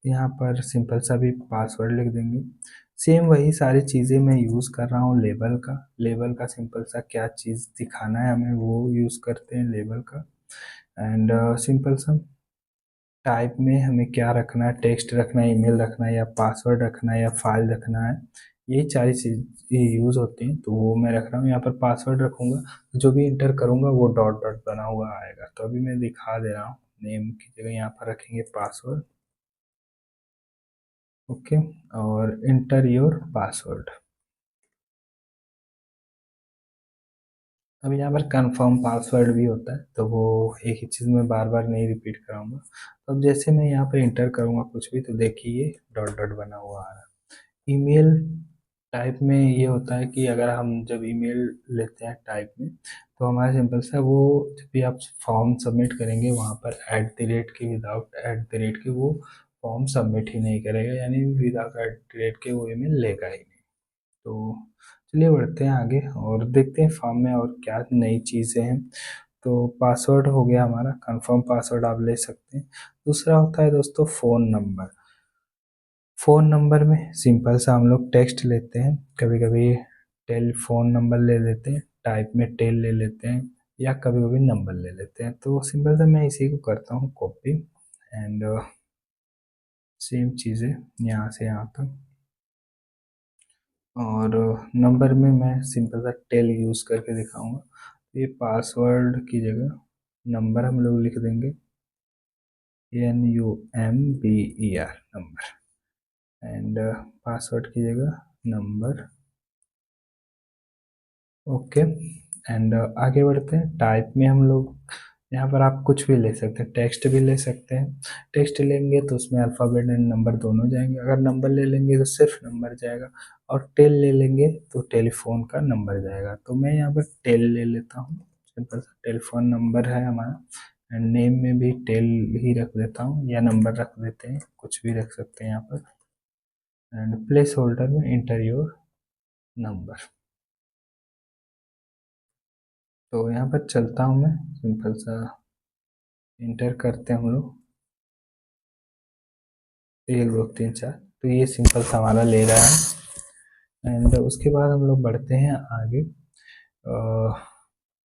यहाँ पर सिंपल सा भी पासवर्ड लिख देंगे। सेम वही सारी चीज़ें मैं यूज़ कर रहा हूँ लेबल का। लेबल का सिंपल सा क्या चीज़ दिखाना है हमें वो यूज़ करते हैं लेबल का। एंड सिंपल सा टाइप में हमें क्या रखना है, टेक्स्ट रखना है, ईमेल रखना है, या पासवर्ड रखना है, या फाइल रखना है, यही सारी चीज़ यूज़ होती हैं। तो वो मैं रख रहा हूँ यहाँ पर, पासवर्ड रखूँगा, जो भी इंटर करूँगा वो डॉट डॉट बना हुआ आएगा। तो अभी मैं दिखा दे रहा हूँ, नेम की जगह यहाँ पर रखेंगे पासवर्ड, ओके, और इंटर योर पासवर्ड। अब यहाँ पर कंफर्म पासवर्ड भी होता है, तो वो एक ही चीज़ मैं बार बार नहीं रिपीट कराऊंगा। तो अब जैसे मैं यहाँ पर इंटर करूँगा कुछ भी, तो देखिए ये डॉट डॉट बना हुआ आ रहा है। ईमेल टाइप में ये होता है कि अगर हम जब ईमेल लेते हैं टाइप में, तो हमारा सिंपल सा वो, जब भी आप फॉर्म सबमिट करेंगे वहाँ पर एट द रेट के, विदाउट एट द रेट के वो फॉर्म सबमिट ही नहीं करेगा, यानी विदाउट एट द रेट के वो ईमेल लेगा ही नहीं। तो चलिए बढ़ते हैं आगे और देखते हैं फॉर्म में और क्या नई चीज़ें हैं। तो पासवर्ड हो गया हमारा, कंफर्म पासवर्ड आप ले सकते हैं। दूसरा होता है दोस्तों फ़ोन नंबर। फ़ोन नंबर में सिंपल सा हम लोग टेक्स्ट लेते हैं, कभी कभी टेलीफोन नंबर ले लेते हैं, टाइप में टेल ले लेते हैं, या कभी कभी नंबर ले लेते हैं। तो सिंपल सा मैं इसी को करता हूँ कॉपी, एंड सेम चीज़ें यहाँ से यहाँ तक। और नंबर में मैं सिंपल सा टेल यूज़ करके दिखाऊंगा। ये पासवर्ड की जगह नंबर हम लोग लिख देंगे, NUMBER नंबर, एंड पासवर्ड की जगह नंबर, ओके। एंड आगे बढ़ते हैं, टाइप में हम लोग यहाँ पर आप कुछ भी ले सकते हैं, टेक्स्ट भी ले सकते हैं। टेक्स्ट लेंगे तो उसमें अल्फ़ाबेट एंड नंबर दोनों जाएंगे, अगर नंबर ले लेंगे तो सिर्फ नंबर जाएगा, और टेल ले लेंगे तो टेलीफोन का नंबर जाएगा। तो मैं यहाँ पर टेल ले लेता हूँ, सिंपल सा टेलीफोन नंबर है हमारा, एंड नेम में भी टेल ही रख देता हूँ, या नंबर रख देते हैं, कुछ भी रख सकते हैं यहाँ पर। एंड प्लेस होल्डर में इंटर योर नंबर, तो यहाँ पर चलता हूँ मैं, सिंपल सा इंटर करते हैं हम लोग 1 2 3 4। तो ये सिंपल सा हमारा ले रहा है एंड उसके बाद हम लोग बढ़ते हैं आगे।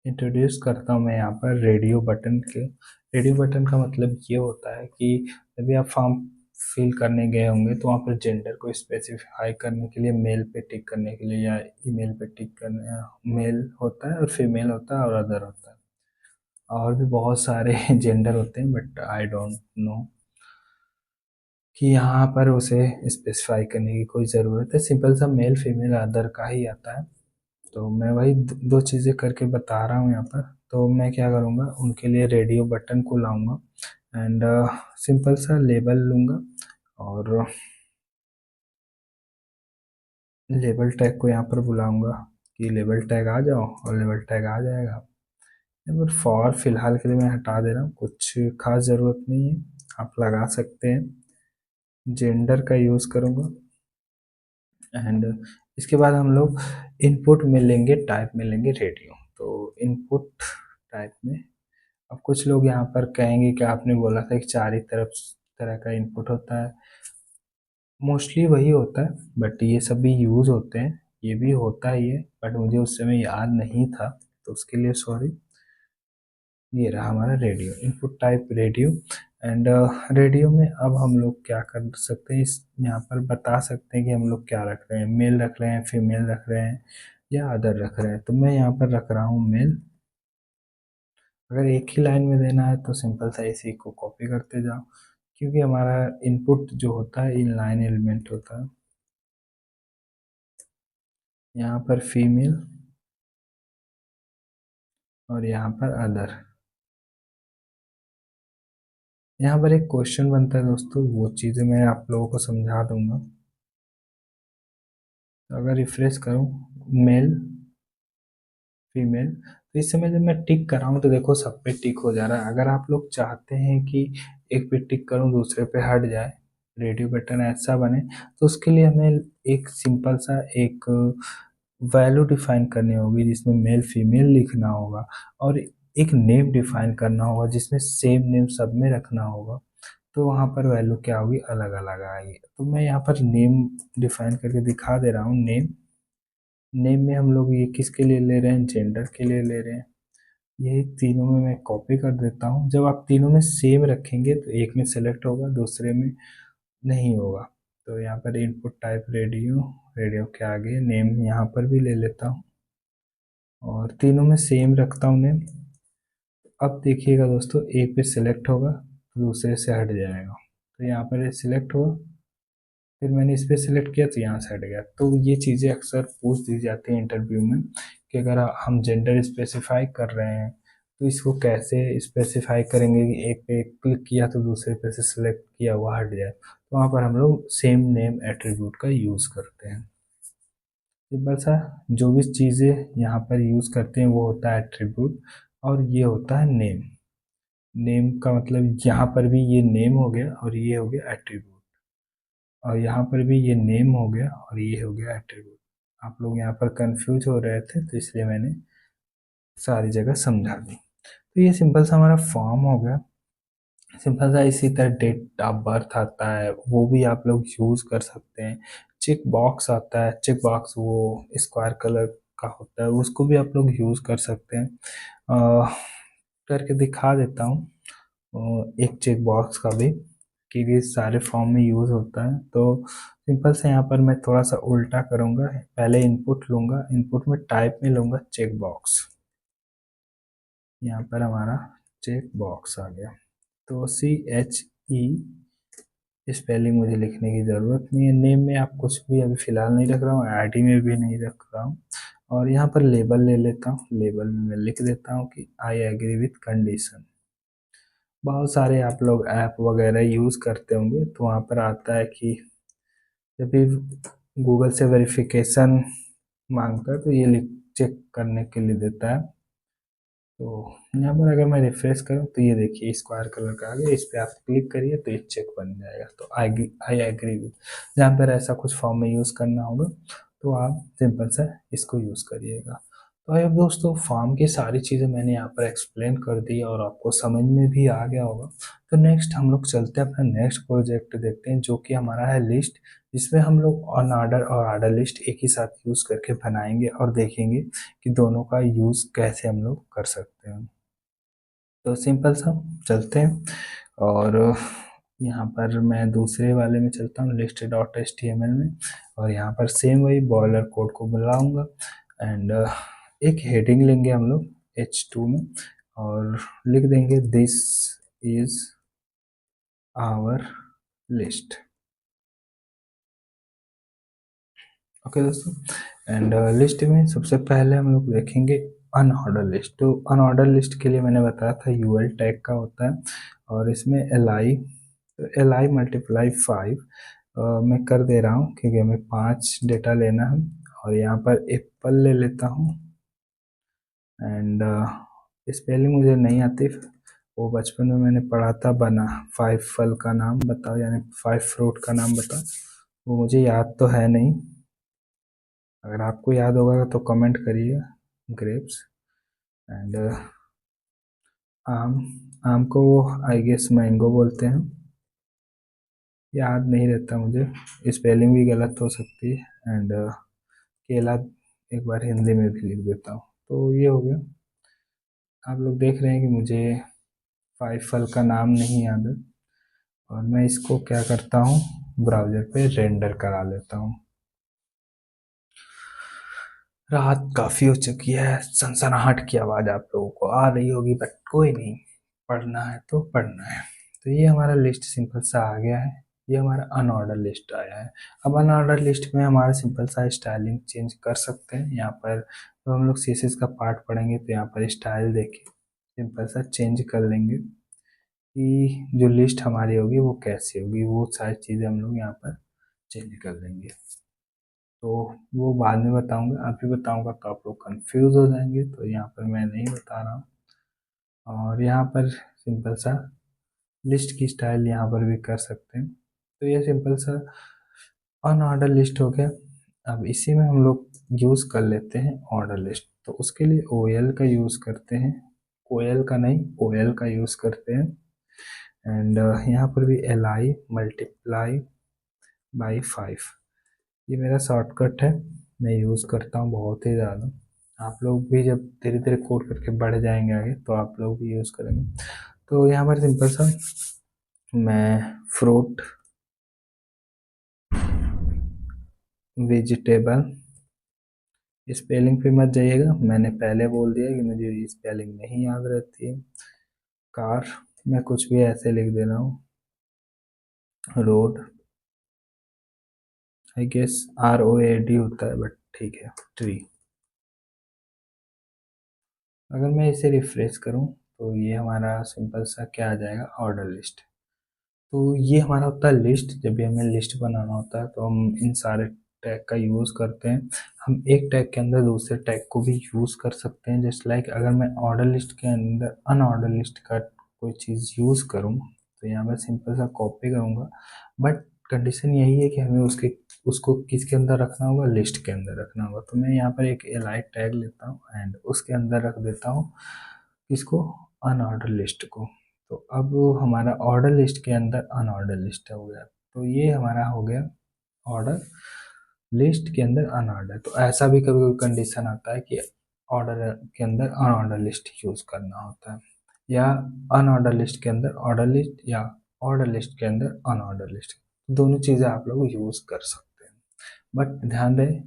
इंट्रोड्यूस करता हूँ मैं यहाँ पर रेडियो बटन के। रेडियो बटन का मतलब ये होता है कि जब भी आप फॉर्म फिल करने गए होंगे तो वहाँ पर जेंडर को स्पेसिफाई करने के लिए मेल पे टिक करने के लिए या ईमेल पे टिक करने, मेल होता है और फीमेल होता है और अदर होता है, और भी बहुत सारे जेंडर होते हैं बट आई डोंट नो कि यहाँ पर उसे स्पेसिफाई करने की कोई ज़रूरत है। सिंपल सा मेल फीमेल अदर का ही आता है। तो मैं वही दो चीज़ें करके बता रहा हूँ यहाँ पर। तो मैं क्या करूँगा, उनके लिए रेडियो बटन को लाऊंगा एंड सिंपल सा लेबल लूँगा और लेबल टैग को यहाँ पर बुलाऊंगा कि लेबल टैग आ जाओ, और लेबल टैग आ जाएगा। पर फॉर फिलहाल के लिए मैं हटा दे रहा हूँ, कुछ खास ज़रूरत नहीं है, आप लगा सकते हैं। जेंडर का यूज़ करूँगा एंड इसके बाद हम लोग इनपुट में लेंगे, टाइप में लेंगे रेडियो। तो इनपुट टाइप में अब कुछ लोग यहाँ पर कहेंगे कि आपने बोला था कि चार ही तरह का इनपुट होता है। मोस्टली वही होता है बट ये सब भी यूज़ होते हैं, ये भी होता ही है बट मुझे उस समय याद नहीं था, तो उसके लिए सॉरी। ये रहा हमारा radio, input type radio and radio में अब हम लोग क्या कर सकते हैं, इस यहाँ पर बता सकते हैं कि हम लोग क्या रख रहे हैं, मेल रख रहे हैं, फीमेल रख रहे हैं या अदर रख रहे हैं। तो मैं यहाँ पर रख रहा हूँ मेल। अगर एक ही लाइन में देना है तो सिंपल सा इसी को कॉपी करते जाओ, क्योंकि हमारा इनपुट जो होता है इन लाइन एलिमेंट होता है। यहाँ पर फीमेल और यहाँ पर अदर। यहाँ पर एक क्वेश्चन बनता है दोस्तों, वो चीज़ें मैं आप लोगों को समझा दूंगा। तो अगर रिफ्रेश करूँ मेल फीमेल, तो इस समय जब मैं टिक कर रहा हूँ तो देखो सब पे टिक हो जा रहा है। अगर आप लोग चाहते हैं कि एक पे टिक करूँ दूसरे पे हट जाए, रेडियो बटन ऐसा बने, तो उसके लिए हमें एक सिंपल सा एक वैल्यू डिफाइन करनी होगी जिसमें मेल फीमेल लिखना होगा, और एक नेम डिफाइन करना होगा जिसमें सेम नेम सब में रखना होगा। तो वहाँ पर वैल्यू क्या होगी, अलग अलग आएगी। तो मैं यहाँ पर नेम डिफाइन करके दिखा दे रहा हूँ। नेम, नेम में हम लोग ये किसके लिए ले रहे हैं, जेंडर के लिए ले रहे हैं। यही तीनों में मैं कॉपी कर देता हूँ। जब आप तीनों में सेम रखेंगे तो एक में सेलेक्ट होगा, दूसरे में नहीं होगा। तो यहाँ पर इनपुट टाइप रेडियो, रेडियो के आगे नेम यहाँ पर भी ले लेता हूँ और तीनों में सेम रखता हूँ नेम। अब देखिएगा दोस्तों, एक पे सिलेक्ट होगा तो दूसरे से हट जाएगा। तो यहाँ पर सिलेक्ट हुआ, फिर मैंने इस पे सिलेक्ट किया तो यहाँ से हट गया। तो ये चीज़ें अक्सर पूछ दी जाती हैं इंटरव्यू में कि अगर हम जेंडर स्पेसिफाई कर रहे हैं तो इसको कैसे स्पेसिफाई करेंगे कि एक पे क्लिक किया तो दूसरे पे से सिलेक्ट किया हुआ हट जाए। तो वहाँ पर हम लोग सेम नेम एट्रीब्यूट का यूज़ करते हैं। सिंपल सा जो भी चीज़ें यहाँ पर यूज़ करते हैं वो होता है एट्रीब्यूट, और ये होता है नेम। नेम का मतलब यहाँ पर भी ये नेम हो गया और ये हो गया एट्रीब्यूट, और यहाँ पर भी ये नेम हो गया और ये हो गया एट्रीब्यूट। आप लोग यहाँ पर कंफ्यूज हो रहे थे तो इसलिए मैंने सारी जगह समझा दी। तो ये सिंपल सा हमारा फॉर्म हो गया। सिंपल सा इसी तरह डेट ऑफ बर्थ आता है, वो भी आप लोग यूज़ कर सकते हैं। चेक बॉक्स आता है, चेक बॉक्स वो स्क्वायर कलर का होता है, उसको भी आप लोग यूज़ कर सकते हैं। करके दिखा देता हूँ एक चेक बॉक्स का भी, कि ये सारे फॉर्म में यूज़ होता है। तो सिंपल से यहाँ पर मैं थोड़ा सा उल्टा करूँगा, पहले इनपुट लूँगा, इनपुट में टाइप में लूँगा चेक बॉक्स। यहाँ पर हमारा चेक बॉक्स आ गया। तो CHE स्पेलिंग मुझे लिखने की ज़रूरत नहीं है। नेम में आप कुछ भी अभी फ़िलहाल नहीं रख रहा हूँ, आईडी में भी नहीं रख रहा हूँ। और यहाँ पर लेबल ले लेता हूँ, लेबल में मैं लिख देता हूँ कि आई एग्री विथ कंडीशन। बहुत सारे आप लोग ऐप वगैरह यूज़ करते होंगे तो वहाँ पर आता है कि जब भी गूगल से वेरिफिकेशन मांगता है तो ये लिख चेक करने के लिए देता है। तो यहाँ पर अगर मैं रिफ्रेश करूँ तो ये देखिए स्क्वायर कलर का आ गया, इस पर आप क्लिक करिए तो ये चेक बन जाएगा। तो आई एग्री विथ, जहाँ पर ऐसा कुछ फॉर्म में यूज़ करना होगा तो आप सिंपल सा इसको यूज़ करिएगा। तो अब दोस्तों फॉर्म की सारी चीज़ें मैंने यहाँ पर एक्सप्लेन कर दी और आपको समझ में भी आ गया होगा। तो नेक्स्ट हम लोग चलते हैं अपना नेक्स्ट प्रोजेक्ट देखते हैं, जो कि हमारा है लिस्ट, जिसमें हम लोग ऑन ऑर्डर और ऑर्डर लिस्ट एक ही साथ यूज़ करके बनाएंगे और देखेंगे कि दोनों का यूज़ कैसे हम लोग कर सकते हैं। तो सिंपल सा चलते हैं और यहाँ पर मैं दूसरे वाले में चलता हूँ, list dot H T M L में, और यहाँ पर सेम वही बॉयलर कोड को बुलाऊंगा एंड एक हेडिंग लेंगे हम लोग H2 में और लिख देंगे this is our list. Okay दोस्तों, एंड लिस्ट में सबसे पहले हम लोग देखेंगे अनऑर्डर लिस्ट। तो अनऑर्डर लिस्ट के लिए मैंने बताया था यूएल टैग का होता है और इसमें एल आई मल्टीप्लाई 5 मैं कर दे रहा हूँ क्योंकि हमें 5 डेटा लेना है। और यहाँ पर एप्पल ले लेता हूँ एंड स्पेलिंग मुझे नहीं आती, वो बचपन में मैंने पढ़ा था, बना 5 फल का नाम बताओ यानी 5 फ्रूट का नाम बताओ, वो मुझे याद तो है नहीं। अगर आपको याद होगा तो कमेंट करिएगा। ग्रेप्स एंड आम, आम को वो आई गेस मैंगो बोलते हैं, याद नहीं रहता मुझे, स्पेलिंग भी गलत हो सकती है। एंड केला एक बार हिंदी में भी लिख देता हूँ। तो ये हो गया। आप लोग देख रहे हैं कि मुझे 5 फल का नाम नहीं याद है और मैं इसको क्या करता हूँ, ब्राउज़र पे रेंडर करा लेता हूँ। रात काफ़ी हो चुकी है, सनसनाहट की आवाज़ आप लोगों को आ रही होगी, बट कोई नहीं, पढ़ना है तो पढ़ना है। तो ये हमारा लिस्ट सिंपल सा आ गया है, ये हमारा अनऑर्डर लिस्ट आया है। अब अनऑर्डर लिस्ट में हमारा सिंपल सा स्टाइलिंग चेंज कर सकते हैं। यहाँ पर तो हम लोग सीएसएस का पार्ट पढ़ेंगे तो यहाँ पर स्टाइल देके सिंपल सा चेंज कर लेंगे कि जो लिस्ट हमारी होगी वो कैसी होगी, वो सारी चीज़ें हम लोग यहाँ पर चेंज कर लेंगे। तो वो बाद में बताऊंगा, अभी बताऊंगा तो आप लोग कंफ्यूज हो जाएंगे, तो यहाँ पर मैं नहीं बता रहा हूँ। और यहाँ पर सिंपल सा लिस्ट की स्टाइल यहाँ पर भी कर सकते हैं। तो ये सिंपल सा अनऑर्डर लिस्ट हो गया। अब इसी में हम लोग यूज़ कर लेते हैं ऑर्डर लिस्ट। तो उसके लिए ओ एल का यूज़ करते हैं, कोयल का नहीं ओ एल का यूज़ करते हैं। एंड यहाँ पर भी एल आई मल्टीप्लाई बाई 5, ये मेरा शॉर्टकट है, मैं यूज़ करता हूँ बहुत ही ज़्यादा। आप लोग भी जब धीरे धीरे कोड करके बढ़ जाएंगे आगे तो आप लोग भी यूज़ करेंगे। तो यहाँ पर सिंपल सा मैं फ्रूट वेजिटेबल, स्पेलिंग पे मत जाइएगा, मैंने पहले बोल दिया कि मुझे स्पेलिंग नहीं याद रहती है। कार मैं कुछ भी ऐसे लिख दे रहा हूँ, रोड आई गेस ROAD होता है बट ठीक है, ट्री। अगर मैं इसे रिफ्रेश करूँ तो ये हमारा सिंपल सा क्या आ जाएगा, ऑर्डर लिस्ट। तो ये हमारा होता है लिस्ट। जब भी हमें लिस्ट बनाना होता है तो हम इन सारे टैग का यूज़ करते हैं। हम एक टैग के अंदर दूसरे टैग को भी यूज़ कर सकते हैं। जस्ट लाइक अगर मैं ऑर्डर लिस्ट के अंदर अनऑर्डर लिस्ट का कोई चीज़ यूज़ करूँ तो यहाँ पर सिंपल सा कॉपी करूँगा, बट कंडीशन यही है कि हमें उसको किसके अंदर रखना होगा, लिस्ट के अंदर रखना होगा। तो मैं यहाँ पर एक एल आई टैग लेता हूँ एंड उसके अंदर रख देता हूँ इसको, अनऑर्डर लिस्ट को। तो अब हमारा ऑर्डर लिस्ट के अंदर अनऑर्डर लिस्ट हो गया। तो ये हमारा हो गया ऑर्डर लिस्ट के अंदर अनऑर्डर। तो ऐसा भी कभी कभी कंडीशन आता है कि ऑर्डर के अंदर अनऑर्डर लिस्ट यूज़ करना होता है, या अनऑर्डर लिस्ट के अंदर ऑर्डर लिस्ट, या ऑर्डर लिस्ट के अंदर अनऑर्डर लिस्ट। दोनों चीज़ें आप लोग यूज़ कर सकते हैं, बट ध्यान दें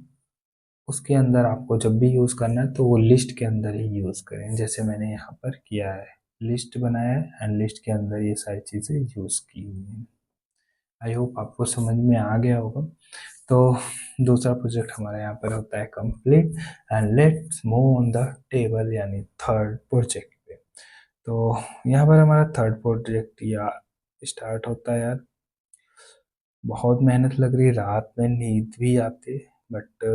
उसके अंदर आपको जब भी यूज़ करना है तो वो लिस्ट के अंदर ही यूज़ करें, जैसे मैंने यहाँ पर किया है, लिस्ट बनाया है एंड लिस्ट के अंदर ये सारी चीज़ें यूज़ की हुई हैं। आई होप आपको समझ में आ गया होगा। तो दूसरा प्रोजेक्ट हमारे यहाँ पर होता है complete and let's move on the table यानी थर्ड प्रोजेक्ट पे। तो यहाँ पर हमारा थर्ड प्रोजेक्ट या स्टार्ट होता है। यार बहुत मेहनत लग रही, रात में नींद भी आती, बट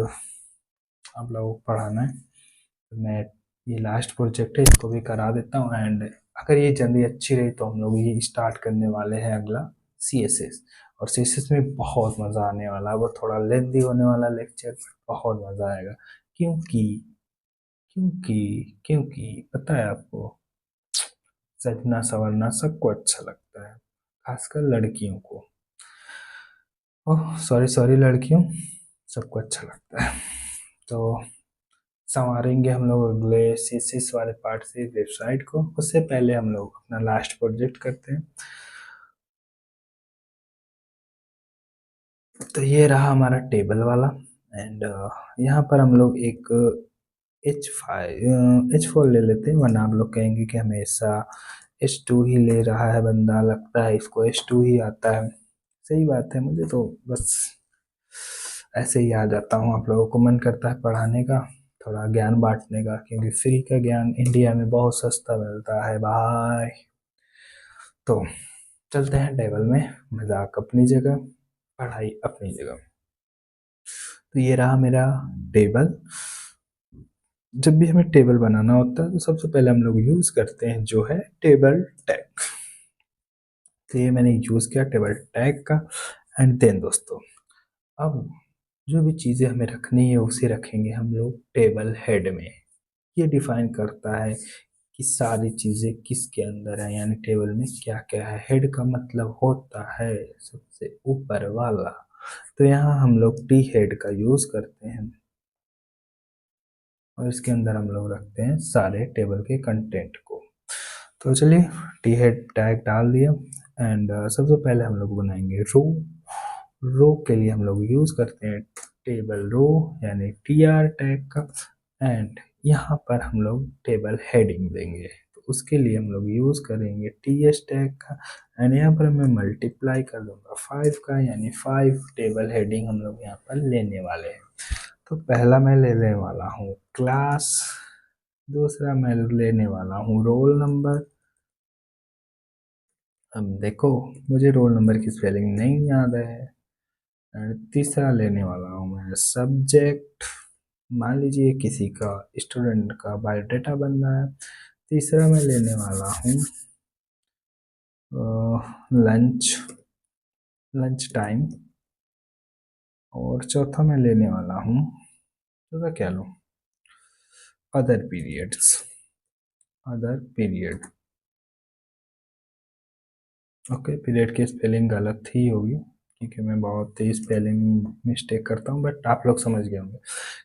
आप लोगों को पढ़ाना है तो मैं ये लास्ट प्रोजेक्ट है इसको भी करा देता हूँ। एंड अगर ये जल्दी अच्छी रही तो हम लोग ये स्टार्ट करने वाले हैं अगला CSS। और CSS में बहुत मज़ा आने वाला है, वो थोड़ा लेंदी होने वाला लेक्चर, बहुत मज़ा आएगा। क्योंकि क्योंकि क्योंकि पता है आपको, सजना संवरना सबको अच्छा लगता है, खासकर लड़कियों को। ओह सॉरी सॉरी लड़कियों, सबको अच्छा लगता है। तो संवारेंगे हम लोग अगले सीसीस वाले पार्ट से वेबसाइट को। उससे पहले हम लोग अपना लास्ट प्रोजेक्ट करते हैं। तो ये रहा हमारा टेबल वाला। एंड यहाँ पर हम लोग एक H4 ले लेते हैं, वरना आप लोग कहेंगे कि हमेशा H2 ही ले रहा है बंदा, लगता है इसको H2 ही आता है। सही बात है, मुझे तो बस ऐसे ही आ जाता हूँ, आप लोगों को मन करता है पढ़ाने का, थोड़ा ज्ञान बांटने का, क्योंकि फ्री का ज्ञान इंडिया में बहुत सस्ता मिलता है भाई। तो चलते हैं टेबल में, मजाक अपनी जगह, पढ़ाई अपनी जगह। तो ये रहा मेरा टेबल। जब भी हमें टेबल बनाना होता है तो सबसे पहले हम लोग यूज़ करते हैं जो है टेबल टैग। तो ये मैंने यूज़ किया टेबल टैग का। एंड देन दोस्तों, अब जो भी चीज़ें हमें रखनी है उसे रखेंगे हम लोग टेबल हेड में। ये डिफाइन करता है कि सारी चीज़ें किसके अंदर है, यानी टेबल में क्या क्या है। हेड का मतलब होता है सबसे ऊपर वाला। तो यहाँ हम लोग टी हेड का यूज़ करते हैं, और इसके अंदर हम लोग रखते हैं सारे टेबल के कंटेंट को। तो चलिए, टी हेड टैग डाल दिया। एंड सबसे पहले हम लोग बनाएंगे रो। रो के लिए हम लोग यूज़ करते हैं टेबल रो, यानी टी आर टैग का। एंड यहाँ पर हम लोग टेबल हेडिंग देंगे, तो उसके लिए हम लोग यूज़ करेंगे टी एस टैग का। एंड यहाँ पर मैं मल्टीप्लाई कर दूंगा 5 का, यानी 5 टेबल हेडिंग हम लोग यहाँ पर लेने वाले हैं। तो पहला मैं लेने वाला हूँ क्लास, दूसरा मैं लेने वाला हूँ रोल नंबर। अब देखो, मुझे रोल नंबर की स्पेलिंग नहीं याद है। एंड तीसरा लेने वाला हूँ मैं सब्जेक्ट। मान लीजिए किसी का स्टूडेंट का बायोडाटा बन रहा है। तीसरा मैं लेने वाला हूँ लंच, लंच टाइम। और चौथा मैं लेने वाला हूँ, चौथा क्या लूँ, other periods, other period. Okay, period की स्पेलिंग गलत ही होगी, क्योंकि मैं बहुत ही स्पेलिंग मिस्टेक करता हूँ, बट आप लोग समझ गए होंगे,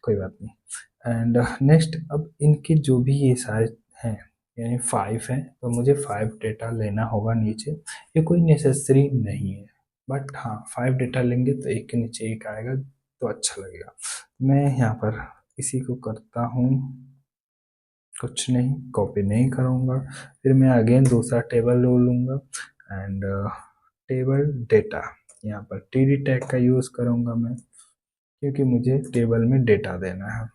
कोई बात नहीं। एंड नेक्स्ट, अब इनके जो भी ये सारे हैं, यानी 5 हैं, तो मुझे 5 डेटा लेना होगा नीचे। ये कोई नेसेसरी नहीं है, बट हाँ 5 डेटा लेंगे तो एक के नीचे एक आएगा तो अच्छा लगेगा। मैं यहाँ पर इसी को करता हूँ, कुछ नहीं, कॉपी नहीं करूँगा। फिर मैं अगेन दूसरा टेबल लो लूँगा। एंड टेबल डेटा, यहाँ पर टी डी टैग का यूज़ करूँगा मैं, क्योंकि मुझे टेबल में डेटा देना है।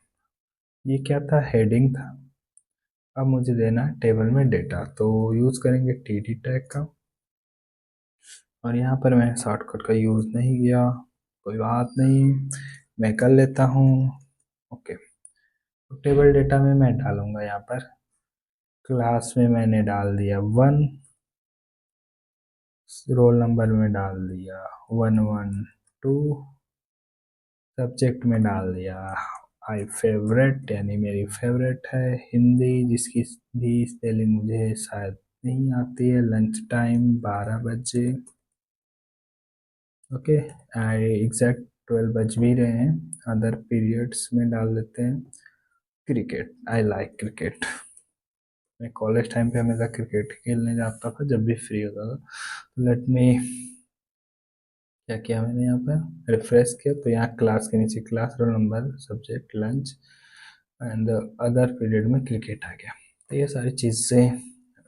ये क्या था, हेडिंग था, अब मुझे देना है टेबल में डेटा, तो यूज़ करेंगे टी डी टैग का। और यहाँ पर मैंने शॉर्टकट का यूज़ नहीं किया, कोई बात नहीं, मैं कर लेता हूँ। ओके, तो टेबल डेटा में मैं डालूँगा यहाँ पर, क्लास में मैंने डाल दिया 1, रोल नंबर में डाल दिया 112, सब्जेक्ट में डाल दिया आई फेवरेट, यानी मेरी फेवरेट है हिंदी, जिसकी भी स्पेलिंग मुझे शायद नहीं आती है, लंच टाइम 12 बजे। ओके, आई एग्जैक्ट 12 बज भी रहे हैं। अदर पीरियड्स में डाल देते हैं क्रिकेट, आई लाइक क्रिकेट। मैं कॉलेज टाइम पे हमेशा क्रिकेट खेलने जाता था जब भी फ्री होता था। तो लेट मी, क्या किया मैंने यहाँ पर, रिफ्रेश किया, तो यहाँ क्लास के नीचे class, roll number, subject, lunch and other period में क्रिकेट आ गया। तो ये सारी चीज़ें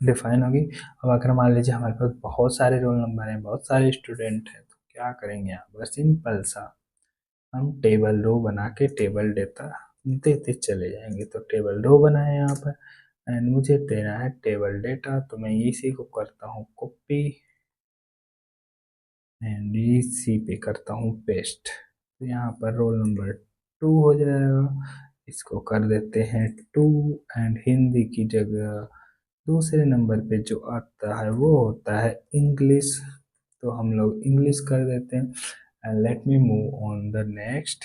डिफाइन होगी। अब अगर मान लीजिए हमारे पास बहुत सारे रोल नंबर हैं, बहुत सारे स्टूडेंट हैं, तो क्या करेंगे यहाँ पर, सिंपल सा हम टेबल रो बना के टेबल डेटा देते चले जाएंगे। तो टेबल रो बना है यहाँ पर, एंड मुझे देना है टेबल डेटा, तो मैं इसी को करता हूँ कॉपी एंड इसी पे करता हूँ पेस्ट। तो यहाँ पर रोल नंबर 2 हो जाएगा, इसको कर देते हैं 2। एंड हिंदी की जगह दूसरे नंबर पे जो आता है वो होता है इंग्लिश, तो हम लोग इंग्लिश कर देते हैं। And let me move on the next.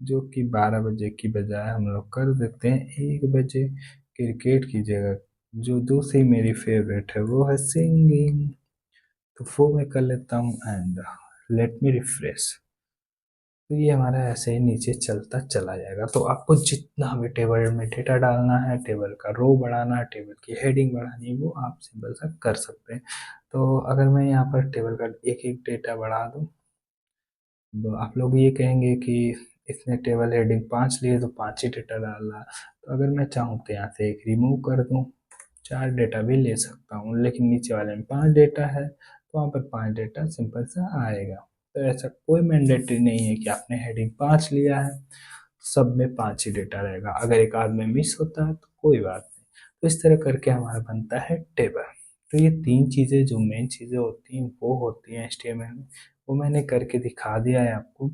जो कि 12 बजे की बजाय हम लोग कर देते हैं 1 बजे क्रिकेट की जगह। जो दूसरी मेरी फेवरेट है वो है सिंगिंग, तो वो मैं कर लेता हूँ एंड लेट मी रिफ्रेश। तो ये हमारा ऐसे ही नीचे चलता चला जाएगा। तो आपको जितना भी टेबल में डेटा डालना है, टेबल का रो बढ़ाना है, टेबल की हेडिंग बढ़ानी है, वो आप सिंपल सा कर सकते हैं। तो अगर मैं यहाँ पर टेबल का एक एक डेटा बढ़ा दूँ, तो आप लोग ये कहेंगे कि इसने टेबल हेडिंग 5 लिए तो 5 ही डेटा डाल रहा। तो अगर मैं चाहूँ तो यहाँ से एक रिमूव कर दूँ, 4 डेटा भी ले सकता हूँ, लेकिन नीचे वाले में 5 डेटा है तो वहाँ पर 5 डेटा सिंपल सा आएगा। तो ऐसा कोई मैंडेटरी नहीं है कि आपने हेडिंग 5 लिया है सब में 5 ही डेटा रहेगा, अगर एक आध में मिस होता है तो कोई बात नहीं। तो इस तरह करके हमारा बनता है टेबल। तो ये 3 चीज़ें जो मेन चीज़ें होती हैं वो होती हैं HTML में, वो मैंने करके दिखा दिया है आपको।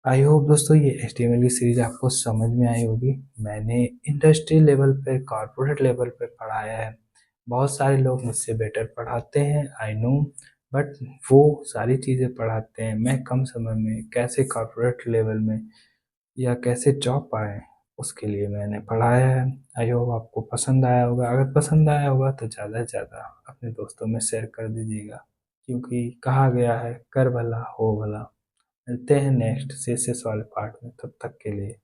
आई होप दोस्तों ये HTML की सीरीज आपको समझ में आई होगी। मैंने इंडस्ट्री लेवल पे, कॉर्पोरेट लेवल पे पढ़ाया है। बहुत सारे लोग मुझसे बेटर पढ़ाते हैं, आई नो, बट वो सारी चीज़ें पढ़ाते हैं। मैं कम समय में कैसे कॉर्पोरेट लेवल में या कैसे जॉब पाएँ, उसके लिए मैंने पढ़ाया है। आई होप आपको पसंद आया होगा। अगर पसंद आया होगा तो ज़्यादा से ज़्यादा अपने दोस्तों में शेयर कर दीजिएगा, क्योंकि कहा गया है कर भला हो भला। मिलते हैं नेक्स्ट शेषेस वाले पार्ट में, तब तक के लिए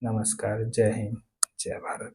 नमस्कार, जय हिंद, जय भारत।